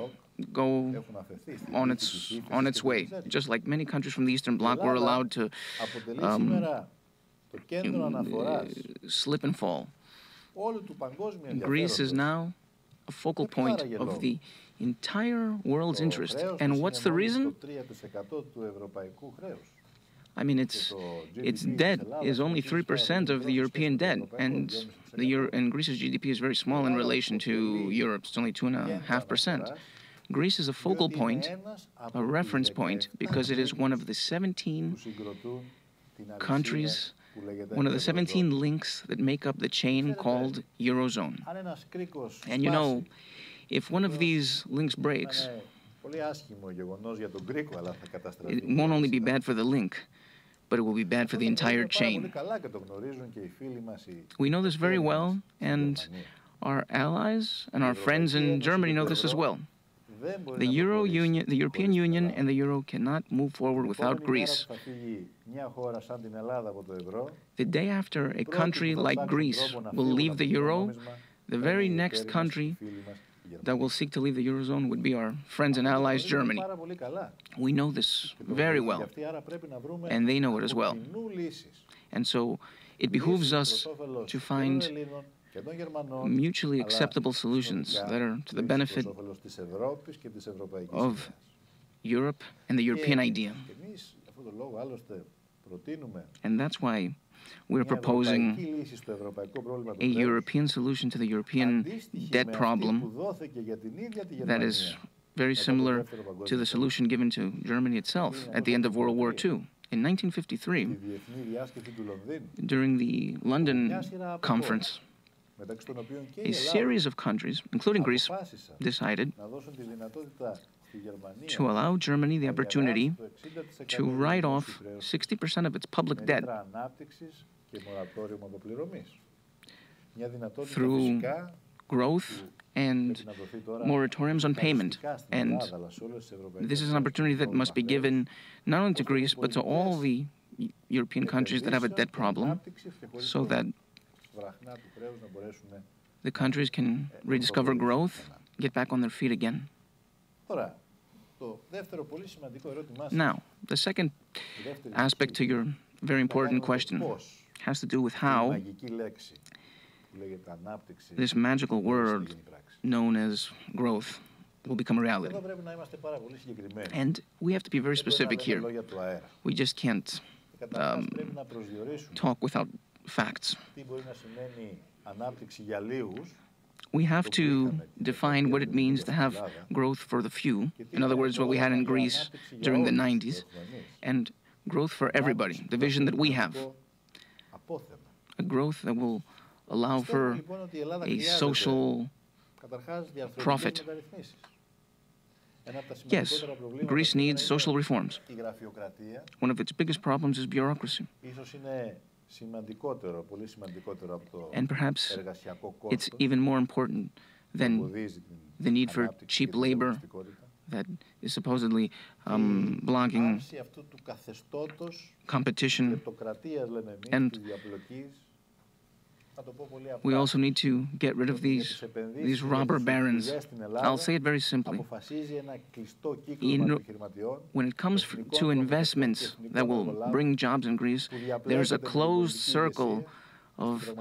go on its way, just like many countries from the Eastern Bloc were allowed to slip and fall. Greece is now a focal point of the entire world's interest. And what's the reason? I mean, its debt is only 3% of the European debt, and Greece's GDP is very small in relation to Europe's. It's only 2.5%. Greece is a focal point, a reference point, because it is one of the 17 countries, one of the 17 links that make up the chain called Eurozone. And you know, if one of these links breaks, it won't only be bad for the link, but it will be bad for the entire chain. We know this very well, and our allies and our friends in Germany know this as well. The European Union and the Euro cannot move forward without Greece. The day after a country like Greece will leave the Euro, the very next country that will seek to leave the Eurozone would be our friends and allies, Germany. We know this very well, and they know it as well. And so it behooves us to find mutually acceptable solutions that are to the benefit of Europe and the European idea. And that's why we're proposing a European solution to the European debt problem that is very similar to the solution given to Germany itself at the end of World War II. In 1953, during the London Conference, a series of countries, including Greece, decided to allow Germany the opportunity to write off 60% of its public debt through growth and moratoriums on payment. And this is an opportunity that must be given not only to Greece, but to all the European countries that have a debt problem, so that the countries can rediscover growth, get back on their feet again. Now, the second aspect to your very important question has to do with how this magical word known as growth will become a reality. And we have to be very specific here. We just can't talk without facts. We have to define what it means to have growth for the few. In other words, what we had in Greece during the 90s, and growth for everybody, the vision that we have. A growth that will allow for a social profit. Yes, Greece needs social reforms. One of its biggest problems is bureaucracy. And perhaps it's even more important than the need for cheap labor that is supposedly blocking competition. And we also need to get rid of these robber barons. I'll say it very simply. When it comes to investments that will bring jobs in Greece, there's a closed circle of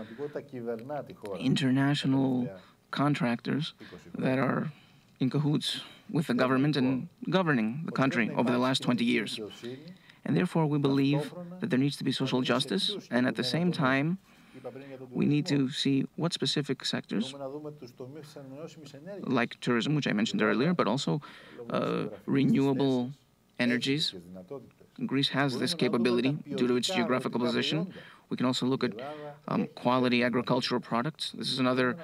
international contractors that are in cahoots with the government and governing the country over the last 20 years. And therefore, we believe that there needs to be social justice, and at the same time, we need to see what specific sectors, like tourism, which I mentioned earlier, but also renewable energies. Greece has this capability due to its geographical position. We can also look at quality agricultural products. This is another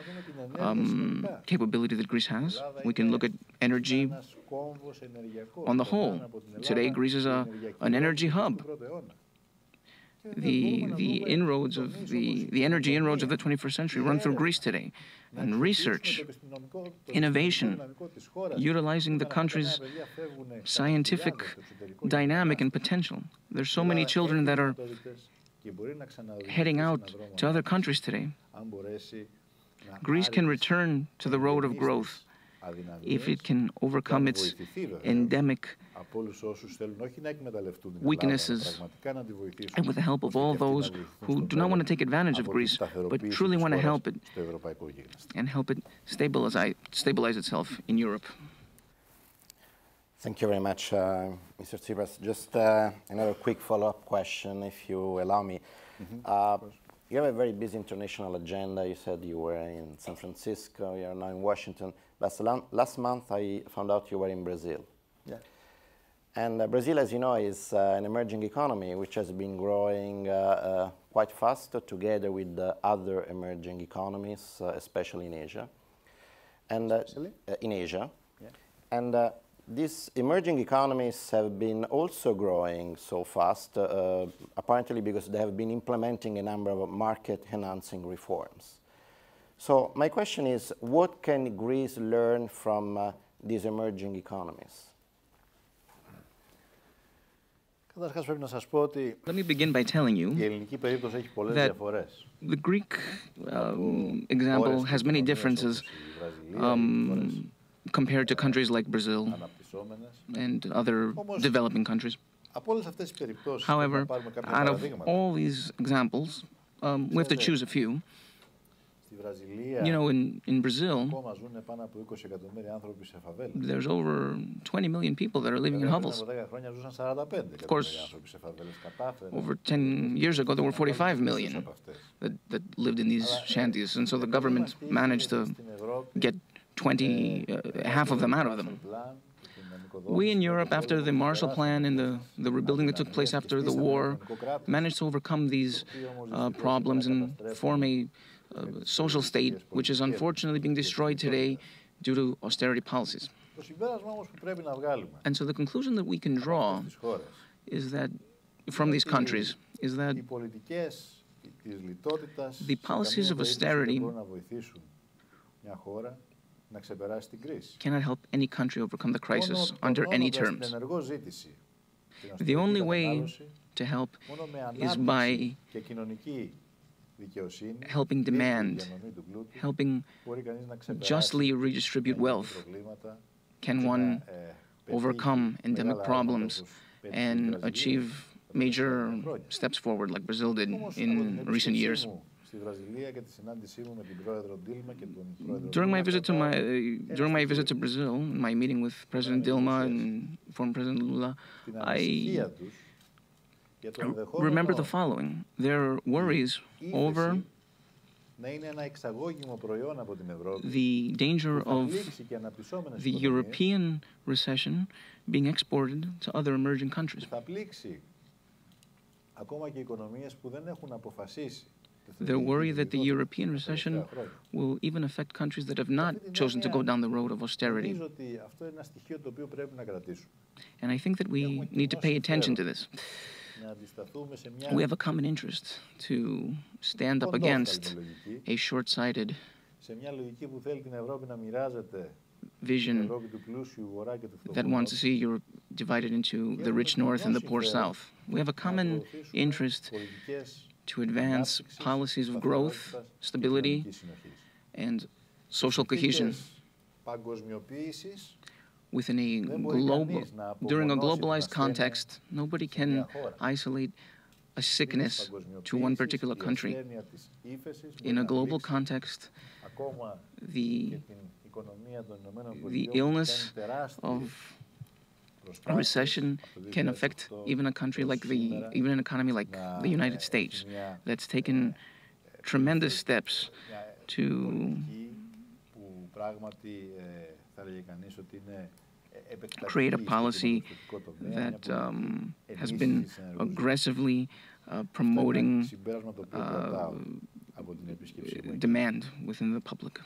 capability that Greece has. We can look at energy on the whole. Today, Greece is an energy hub. The inroads of the energy inroads of the 21st century run through Greece today. And research, innovation, utilizing the country's scientific dynamic and potential. There's so many children that are heading out to other countries today. Greece can return to the road of growth if it can overcome its endemic weaknesses, and with the help of all those who do not want to take advantage of Greece, but truly want to help it and help it stabilize itself in Europe. Thank you very much, Mr. Tsipras. Just another quick follow-up question, if you allow me. You have a very busy international agenda. You said you were in San Francisco. You are now in Washington. Last month, I found out you were in Brazil. Yeah. And Brazil, as you know, is an emerging economy which has been growing quite fast together with other emerging economies, especially in Asia. And in Asia. Yeah. And these emerging economies have been also growing so fast, apparently because they have been implementing a number of market-enhancing reforms. So my question is, what can Greece learn from these emerging economies? Let me begin by telling you that the Greek example has many differences compared to countries like Brazil and other developing countries. However, out of all these examples, we have to choose a few. You know, in Brazil, there's over 20 million people that are living in hovels. Of course, over 10 years ago, there were 45 million that lived in these shanties, and so the government managed to get half of them out of them. We in Europe, after the Marshall Plan and the rebuilding that took place after the war, managed to overcome these problems and form a social state, which is unfortunately being destroyed today due to austerity policies. And so the conclusion that we can draw is that, from these countries, is that the policies of austerity cannot help any country overcome the crisis under any terms. The only way to help is by helping demand, helping justly redistribute wealth. Can one overcome endemic problems and achieve major steps forward like Brazil did in recent years? During my visit to Brazil, my meeting with President Dilma and former President Lula, I remember the following. Their worries over the danger of the European recession being exported to other emerging countries. Their worry that the European recession will even affect countries that have not chosen to go down the road of austerity. And I think that we need to pay attention to this. We have a common interest to stand up against a short-sighted vision that wants to see Europe divided into the rich north and the poor south. We have a common interest to advance policies of growth, stability, and social cohesion. Within during a globalized context, nobody can isolate a sickness to one particular country. In a global context, the illness of A recession can affect even an economy like the United States that's taken tremendous steps to create a policy that has been aggressively promoting demand within the public.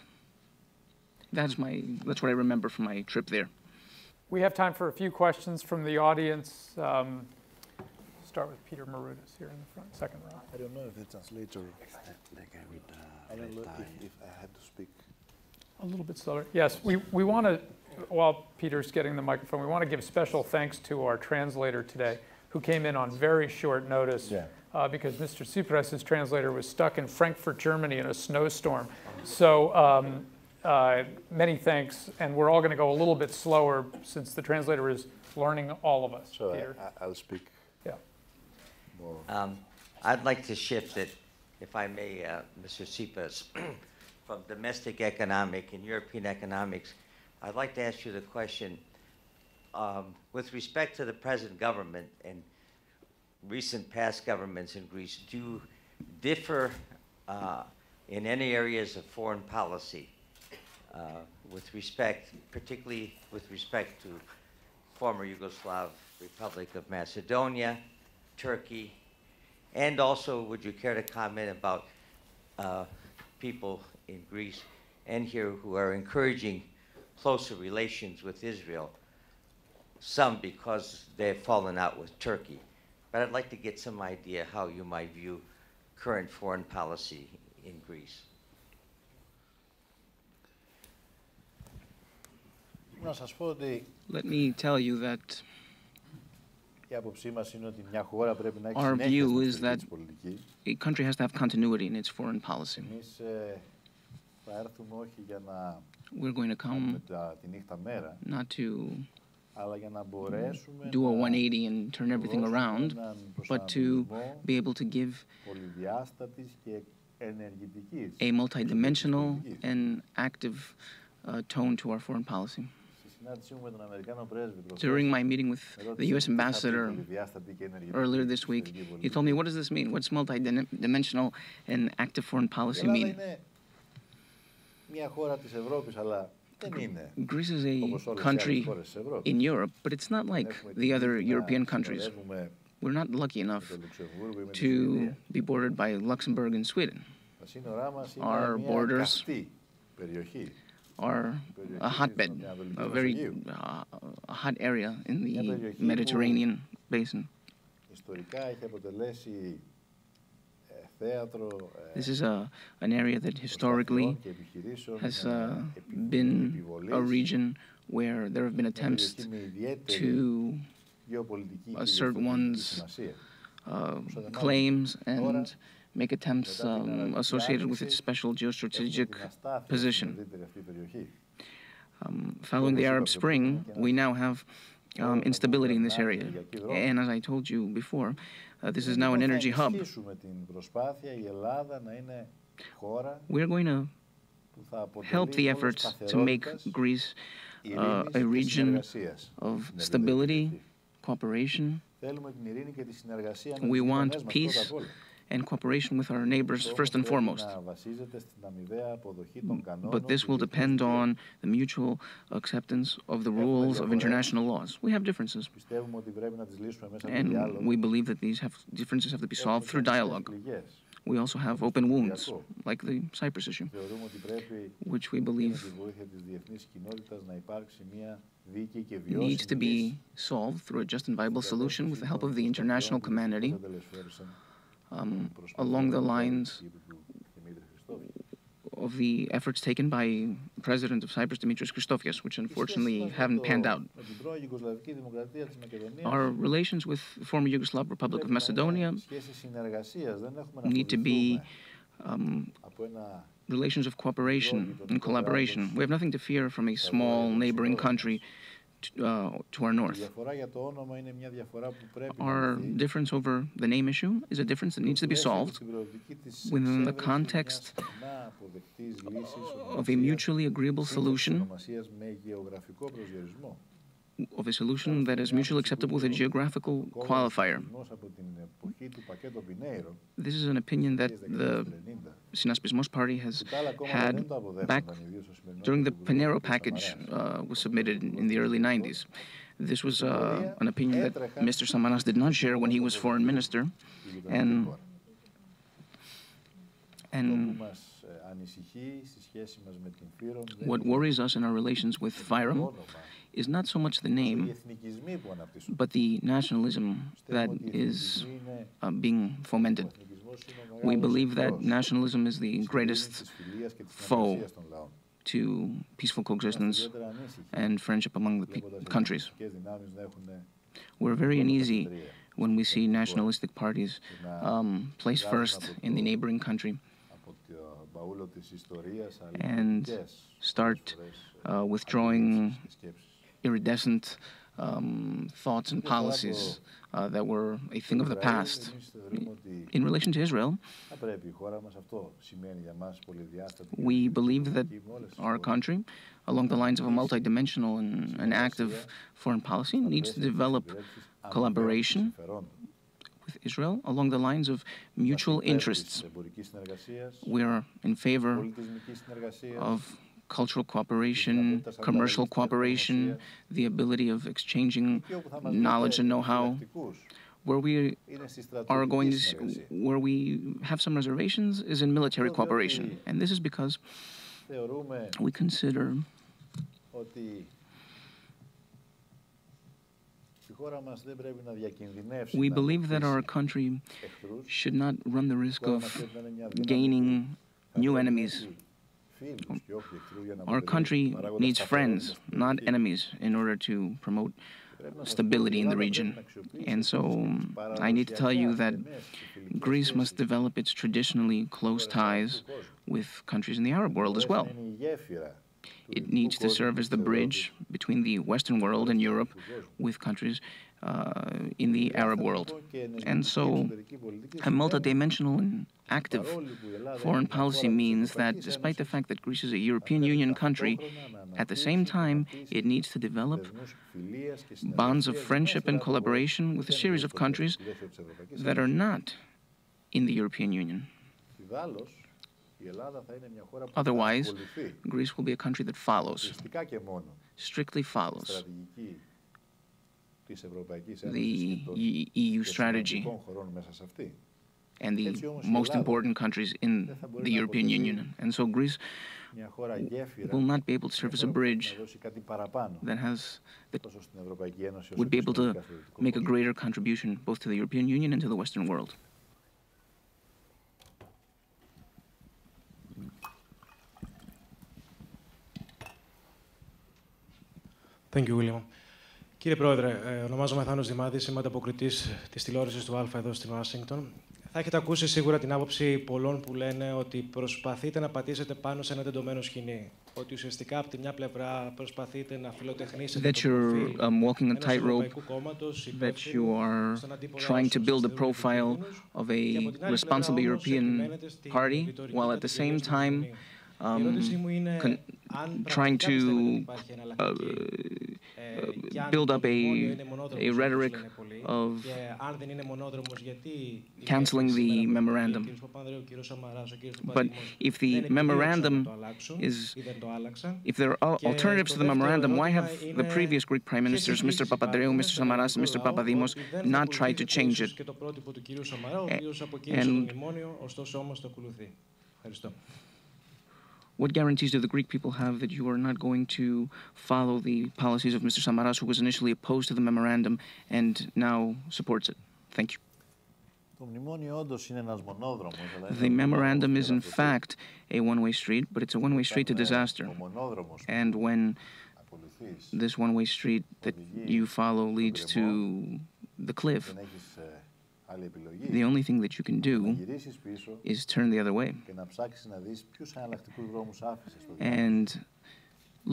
That's what I remember from my trip there. We have time for a few questions from the audience. Start with Peter Marudas here in the front, second row. I don't know if the translator. I don't know if I had to speak. A little bit slower. Yes, we want to, while Peter's getting the microphone, we want to give special thanks to our translator today, who came in on very short notice because Mr. Tsipras' translator was stuck in Frankfurt, Germany in a snowstorm. So many thanks, and we're all going to go a little bit slower since the translator is learning all of us. So Peter. I'll speak. Yeah. I'd like to shift it, if I may, Mr. Tsipras, from domestic economic and European economics. I'd like to ask you the question, with respect to the present government and recent past governments in Greece, do you differ in any areas of foreign policy particularly with respect to former Yugoslav Republic of Macedonia, Turkey, and also would you care to comment about people in Greece and here who are encouraging closer relations with Israel, some because they've fallen out with Turkey. But I'd like to get some idea how you might view current foreign policy in Greece. Let me tell you that our view is that a country has to have continuity in its foreign policy. We're going to come not to do a 180 and turn everything around, but to be able to give a multidimensional and active tone to our foreign policy. During my meeting with the U.S. ambassador earlier this week, he told me, what does this mean? What's multidimensional and active foreign policy mean? Greece is a country in Europe, but it's not like the other European countries. We're not lucky enough to be bordered by Luxembourg and Sweden. Our borders are a hotbed, a very a hot area in the Mediterranean basin. This is an area that historically has been a region where there have been attempts to assert one's claims and make attempts associated with its special geostrategic position. Following the Arab Spring, we now have instability in this area. And as I told you before, this is now an energy hub. We're going to help the efforts to make Greece a region of stability, cooperation. We want peace and cooperation with our neighbors first and foremost. But this will depend on the mutual acceptance of the rules of international laws. We have differences, and we believe that these differences have to be solved through dialogue. We also have open wounds, like the Cyprus issue, which we believe needs to be solved through a just and viable solution with the help of the international community, along the lines of the efforts taken by the President of Cyprus, Dimitris Christofias, which unfortunately haven't panned out. Our relations with the former Yugoslav Republic of Macedonia need to be relations of cooperation and collaboration. We have nothing to fear from a small neighboring country to our north. Our difference over the name issue is a difference that needs to be solved within the context of a mutually agreeable solution of a solution that is mutually acceptable with a geographical qualifier. This is an opinion that the Συνασπισμός Party has had back during the Pinheiro package was submitted in the early 90s. This was an opinion that Mr. Samaras did not share when he was foreign minister, and what worries us in our relations with FYROM is not so much the name, but the nationalism that is being fomented. We believe that nationalism is the greatest foe to peaceful coexistence and friendship among the countries. We're very uneasy when we see nationalistic parties placed first in the neighboring country and start withdrawing iridescent thoughts and policies that were a thing of the past. In relation to Israel, we believe that our country, along the lines of a multidimensional and active foreign policy, needs to develop collaboration with Israel along the lines of mutual interests. We are in favor of cultural cooperation, commercial cooperation, the ability of exchanging knowledge and know-how. Where we have some reservations is in military cooperation, and this is because we consider we believe that our country should not run the risk of gaining new enemies. Our country needs friends, not enemies, in order to promote stability in the region. And so I need to tell you that Greece must develop its traditionally close ties with countries in the Arab world as well. It needs to serve as the bridge between the Western world and Europe with countries in the Arab world. And so a multidimensional and active foreign policy means that despite the fact that Greece is a European Union country, at the same time it needs to develop bonds of friendship and collaboration with a series of countries that are not in the European Union. Otherwise, Greece will be a country that follows, strictly follows the EU strategy and the most important countries in the European Union. And so Greece will not be able to serve as a bridge that would be able to make a greater contribution both to the European Union and to the Western world. Thank you, William. Κύριε Πρόεδρε, ονομάζομαι Θάνος Δημάδης, είμαι ανταποκριτής της τηλεόρασης του Αλφα εδώ στην Ουάσιγκτον. Θα έχετε ακούσει σίγουρα την άποψη πολλών που λένε ότι προσπαθείτε να πατήσετε πάνω σε ένα τεντωμένο σκηνή. Ότι ουσιαστικά από τη μια πλευρά προσπαθείτε να φιλοτεχνήσετε το προφίλ ενός ευρωπαϊκού κόμματος, that you are trying to build a profile of a responsible European party, while at the same time trying to build up a rhetoric of canceling the memorandum. But if the memorandum if there are alternatives to the memorandum, why have the previous Greek prime ministers, Mr. Papandreou, Mr. Samaras, and Mr. Papadimos, not tried to change it? What guarantees do the Greek people have that you are not going to follow the policies of Mr. Samaras, who was initially opposed to the memorandum and now supports it? Thank you. The memorandum is in fact a one-way street, but it's a one-way street to disaster. And when this one-way street that you follow leads to the cliff, the only thing that you can do is turn the other way and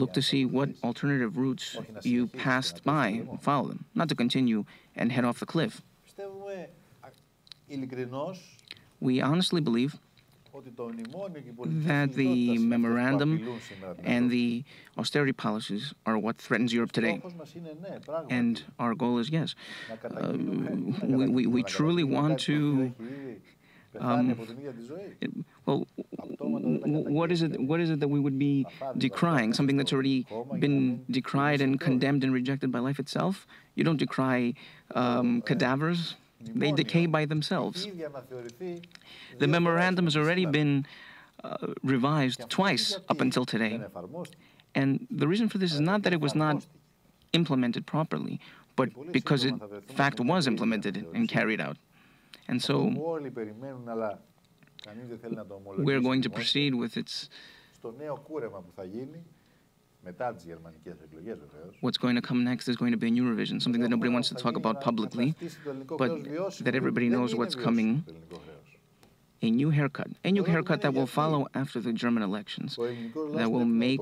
look to see what alternative routes you passed by and follow them, not to continue and head off the cliff. We honestly believe that the memorandum and the austerity policies are what threatens Europe today. And our goal is, yes, we truly want to well, what is it that we would be decrying? Something that's already been decried and condemned and rejected by life itself? You don't decry cadavers. They decay by themselves. The memorandum has already been revised twice up until today. And the reason for this is not that it was not implemented properly, but because it, in fact, was implemented and carried out. And so we're going to proceed with its what's going to come next is going to be a new revision, something that nobody wants to talk about publicly, but that everybody knows what's coming. A new haircut that will follow after the German elections, that will make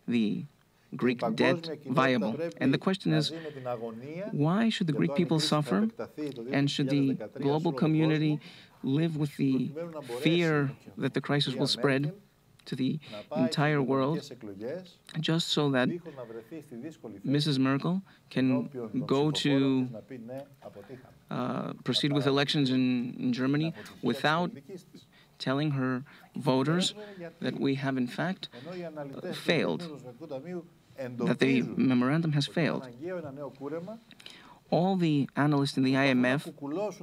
the Greek debt viable. And the question is, why should the Greek people suffer, and should the global community live with the fear that the crisis will spread to the entire world, just so that Mrs. Merkel can go to proceed with elections in Germany without telling her voters that we have in fact failed, that the memorandum has failed. All the analysts in the IMF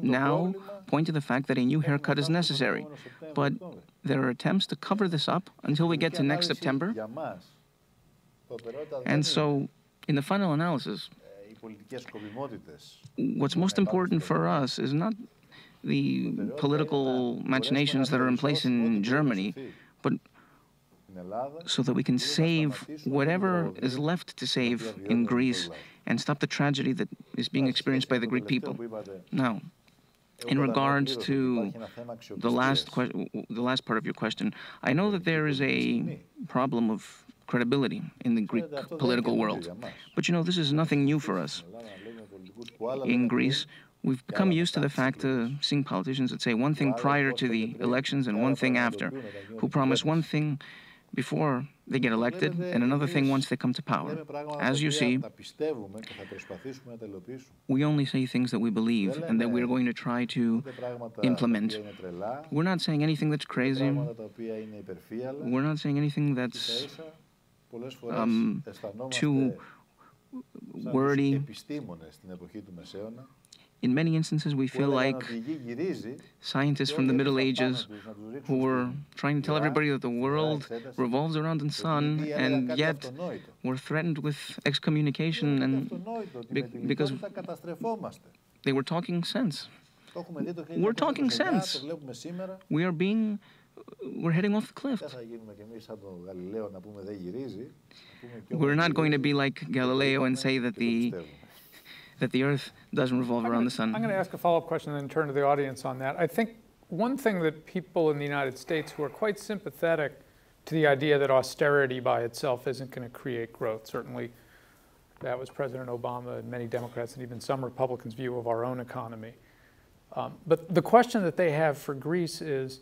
now point to the fact that a new haircut is necessary, but there are attempts to cover this up until we get to next September. And so, in the final analysis, what's most important for us is not the political machinations that are in place in Germany, but so that we can save whatever is left to save in Greece and stop the tragedy that is being experienced by the Greek people. Now, in regards to the last part of your question, I know that there is a problem of credibility in the Greek political world. But you know, this is nothing new for us. In Greece, we've become used to the fact of seeing politicians that say one thing prior to the elections and one thing after, who promise one thing before they get elected and another thing once they come to power. As you see, we only say things that we believe and that we're going to try to implement. We're not saying anything that's crazy. We're not saying anything that's too wordy. In many instances, we feel like scientists from the Middle Ages who were trying to tell everybody that the world revolves around the sun, and yet were threatened with excommunication and because they were talking sense. We're talking sense. We're heading off the cliff. We're not going to be like Galileo and say that the Earth doesn't revolve around the sun. I'm going to ask a follow-up question and then turn to the audience on that. I think one thing that people in the United States who are quite sympathetic to the idea that austerity by itself isn't going to create growth, certainly that was President Obama and many Democrats and even some Republicans' view of our own economy. But the question that they have for Greece is,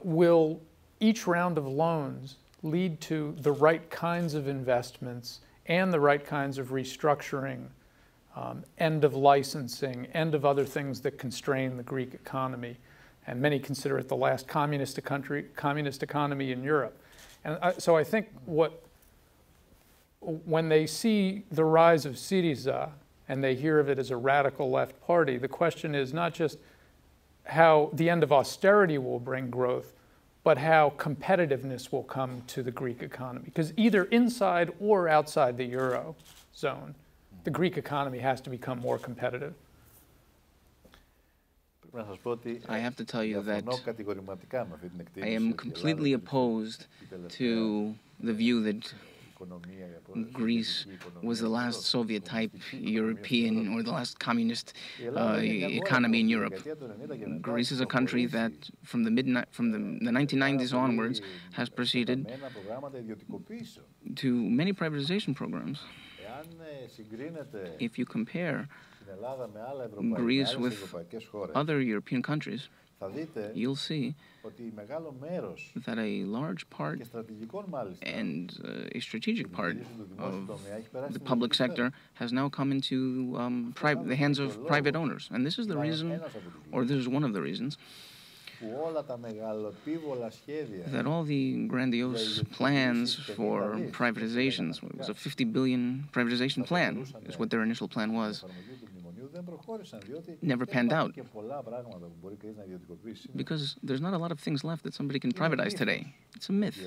will each round of loans lead to the right kinds of investments and the right kinds of restructuring, end of licensing, end of other things that constrain the Greek economy, and many consider it the last communist economy in Europe. And so I think when they see the rise of Syriza and they hear of it as a radical left party, the question is not just how the end of austerity will bring growth, but how competitiveness will come to the Greek economy. Because either inside or outside the Eurozone, the Greek economy has to become more competitive. I have to tell you that I am completely opposed to the view that Greece was the last Soviet-type European or the last communist economy in Europe. Greece is a country that, from the 1990s onwards, has proceeded to many privatization programs. If you compare Greece with other European countries, you'll see that a large part, and a strategic part, of the public sector has now come into the hands of private owners. And this is the reason, or this is one of the reasons, that all the grandiose plans for privatizations, it was a 50 billion privatization plan, is what their initial plan was, never panned out. Because there's not a lot of things left that somebody can privatize today. It's a myth.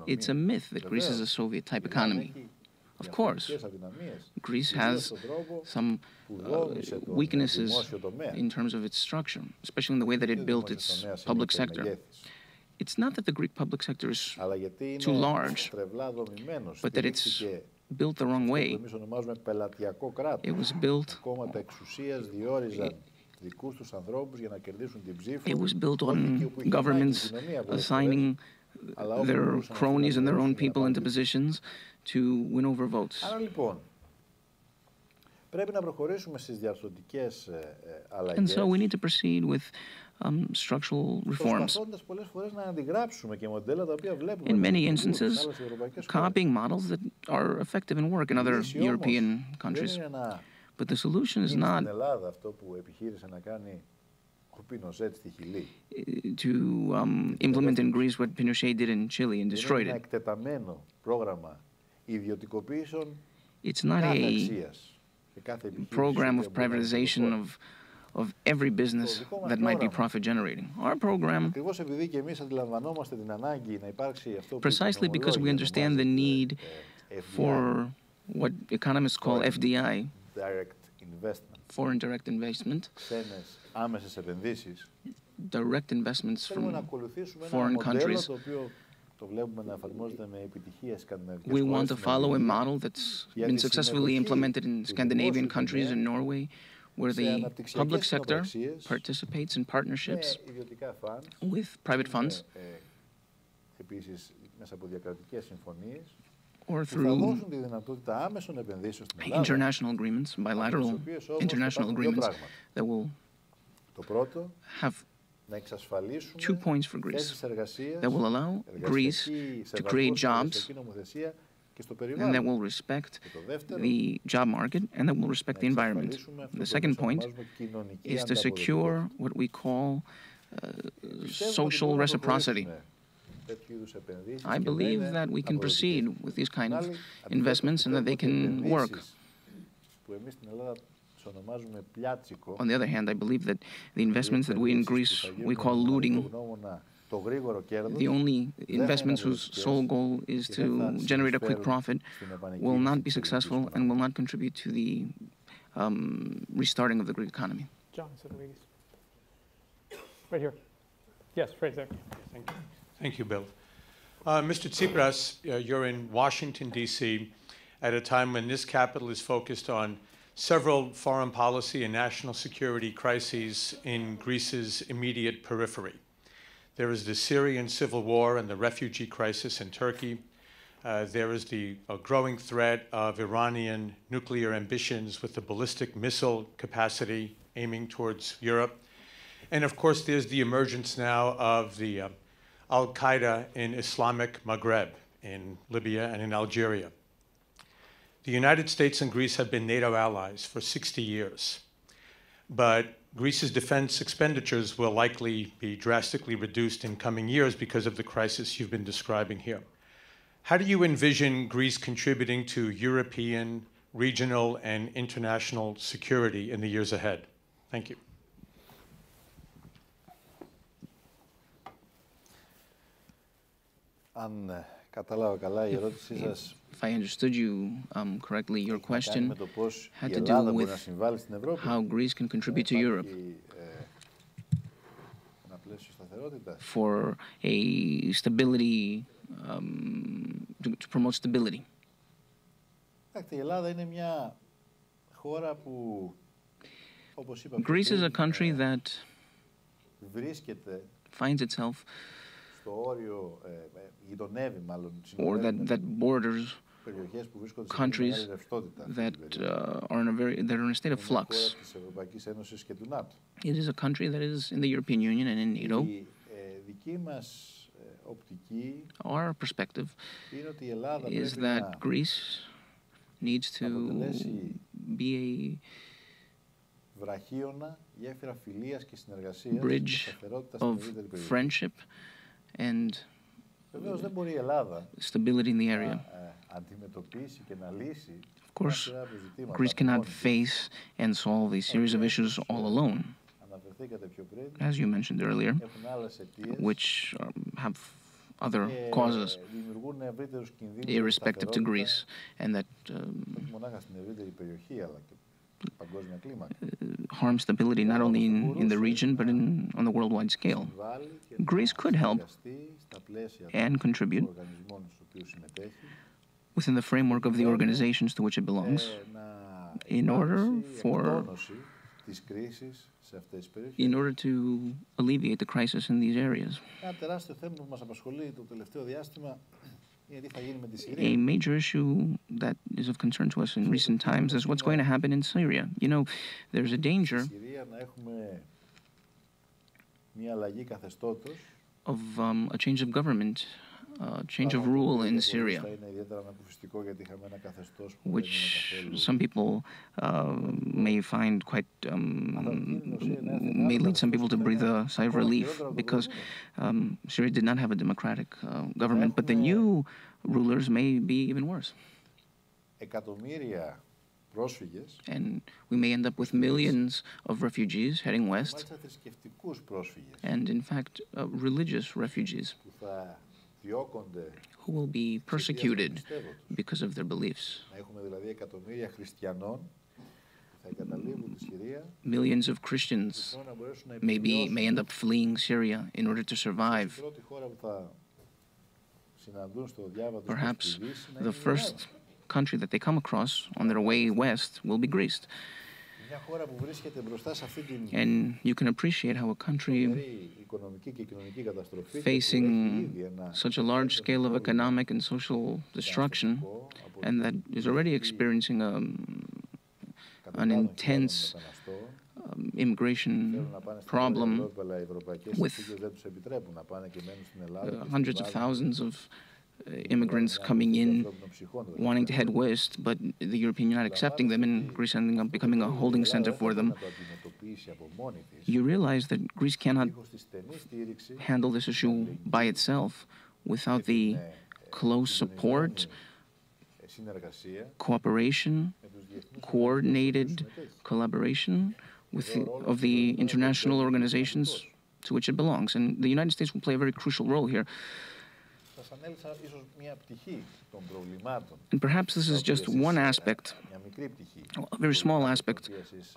It's a myth that Greece is a Soviet-type economy. Of course, Greece has some weaknesses in terms of its structure, especially in the way that it built its public sector. It's not that the Greek public sector is too large, but that it's built the wrong way. It was built on governments assigning their cronies and their own people into positions to win over votes. And so we need to proceed with structural reforms. In many instances, copying models that are effective and work in other European countries. But the solution is not to implement in Greece what Pinochet did in Chile and destroyed it. It's not a program of privatization of every business that might be profit-generating. Our program, precisely because we understand the need for what economists call FDI, foreign direct investment, direct investments from foreign countries. We want to follow a model that's been successfully implemented in Scandinavian countries and Norway, where the public sector participates in partnerships with private funds or through international agreements, bilateral international agreements that will have 2 points for Greece, that will allow Greece to create jobs, and that will respect the job market, and that will respect the environment. The second point is to secure what we call social reciprocity. I believe that we can proceed with these kind of investments and that they can work. On the other hand, I believe that the investments that we in Greece we call looting, the only investments whose sole goal is to generate a quick profit, will not be successful and will not contribute to the restarting of the Greek economy. John, right here. Yes, right there. Thank you. Thank you, Bill. Mr. Tsipras, you're in Washington, D.C., at a time when this capital is focused on several foreign policy and national security crises in Greece's immediate periphery. There is the Syrian civil war and the refugee crisis in Turkey. There is the growing threat of Iranian nuclear ambitions with the ballistic missile capacity aiming towards Europe. And of course, there's the emergence now of the Al-Qaeda in Islamic Maghreb, in Libya and in Algeria. The United States and Greece have been NATO allies for 60 years, but Greece's defense expenditures will likely be drastically reduced in coming years because of the crisis you've been describing here. How do you envision Greece contributing to European, regional, and international security in the years ahead? Thank you. If I understood you correctly, your question had to do with how Greece can contribute to Europe for a stability, to promote stability. Greece is a country that finds itself, or that borders countries that are in a state of flux. It is a country that is in the European Union and in NATO. Our perspective is that Greece needs to be a bridge of friendship and stability in the area. Of course, Greece cannot face and solve a series of issues all alone, as you mentioned earlier, which have other causes irrespective to Greece, and that harm stability not only in the region but on the worldwide scale. Greece could help and contribute within the framework of the organizations to which it belongs in order to alleviate the crisis in these areas. A major issue that is of concern to us in recent times is what's going to happen in Syria. You know, there's a danger of a change of government, change of rule in Syria, which some people may find quite, may lead some people to breathe a sigh of relief, because Syria did not have a democratic government, but the new rulers may be even worse. And we may end up with millions of refugees heading west, and in fact, religious refugees who will be persecuted because of their beliefs. Millions of Christians may end up fleeing Syria in order to survive. Perhaps the first country that they come across on their way west will be Greece. And you can appreciate how a country facing such a large scale of economic and social destruction, and that is already experiencing an intense immigration problem with hundreds of thousands of immigrants coming in, wanting to head west, but the European Union not accepting them, and Greece ending up becoming a holding center for them. You realize that Greece cannot handle this issue by itself without the close support, cooperation, coordinated collaboration of the international organizations to which it belongs. And the United States will play a very crucial role here. And perhaps this is just one aspect, a very small aspect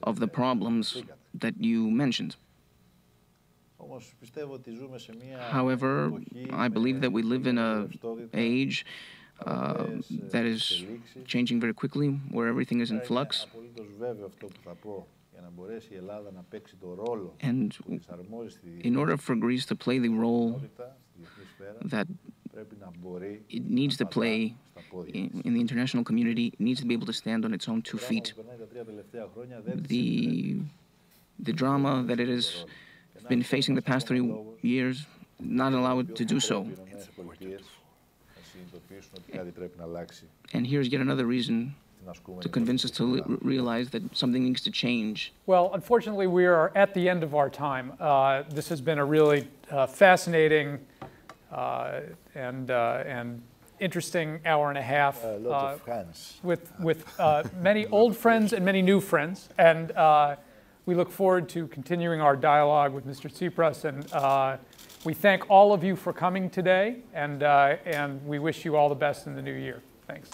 of the problems that you mentioned. However, I believe that we live in an age that is changing very quickly, where everything is in flux. And in order for Greece to play the role that it needs to play in the international community, it needs to be able to stand on its own 2 feet. The drama that it has been facing the past 3 years not allow it to do so. And here's yet another reason to convince us to realize that something needs to change. Well, unfortunately, we are at the end of our time. This has been a really fascinating and interesting hour and a half with many old friends and many new friends. And we look forward to continuing our dialogue with Mr. Tsipras. And we thank all of you for coming today, and we wish you all the best in the new year. Thanks.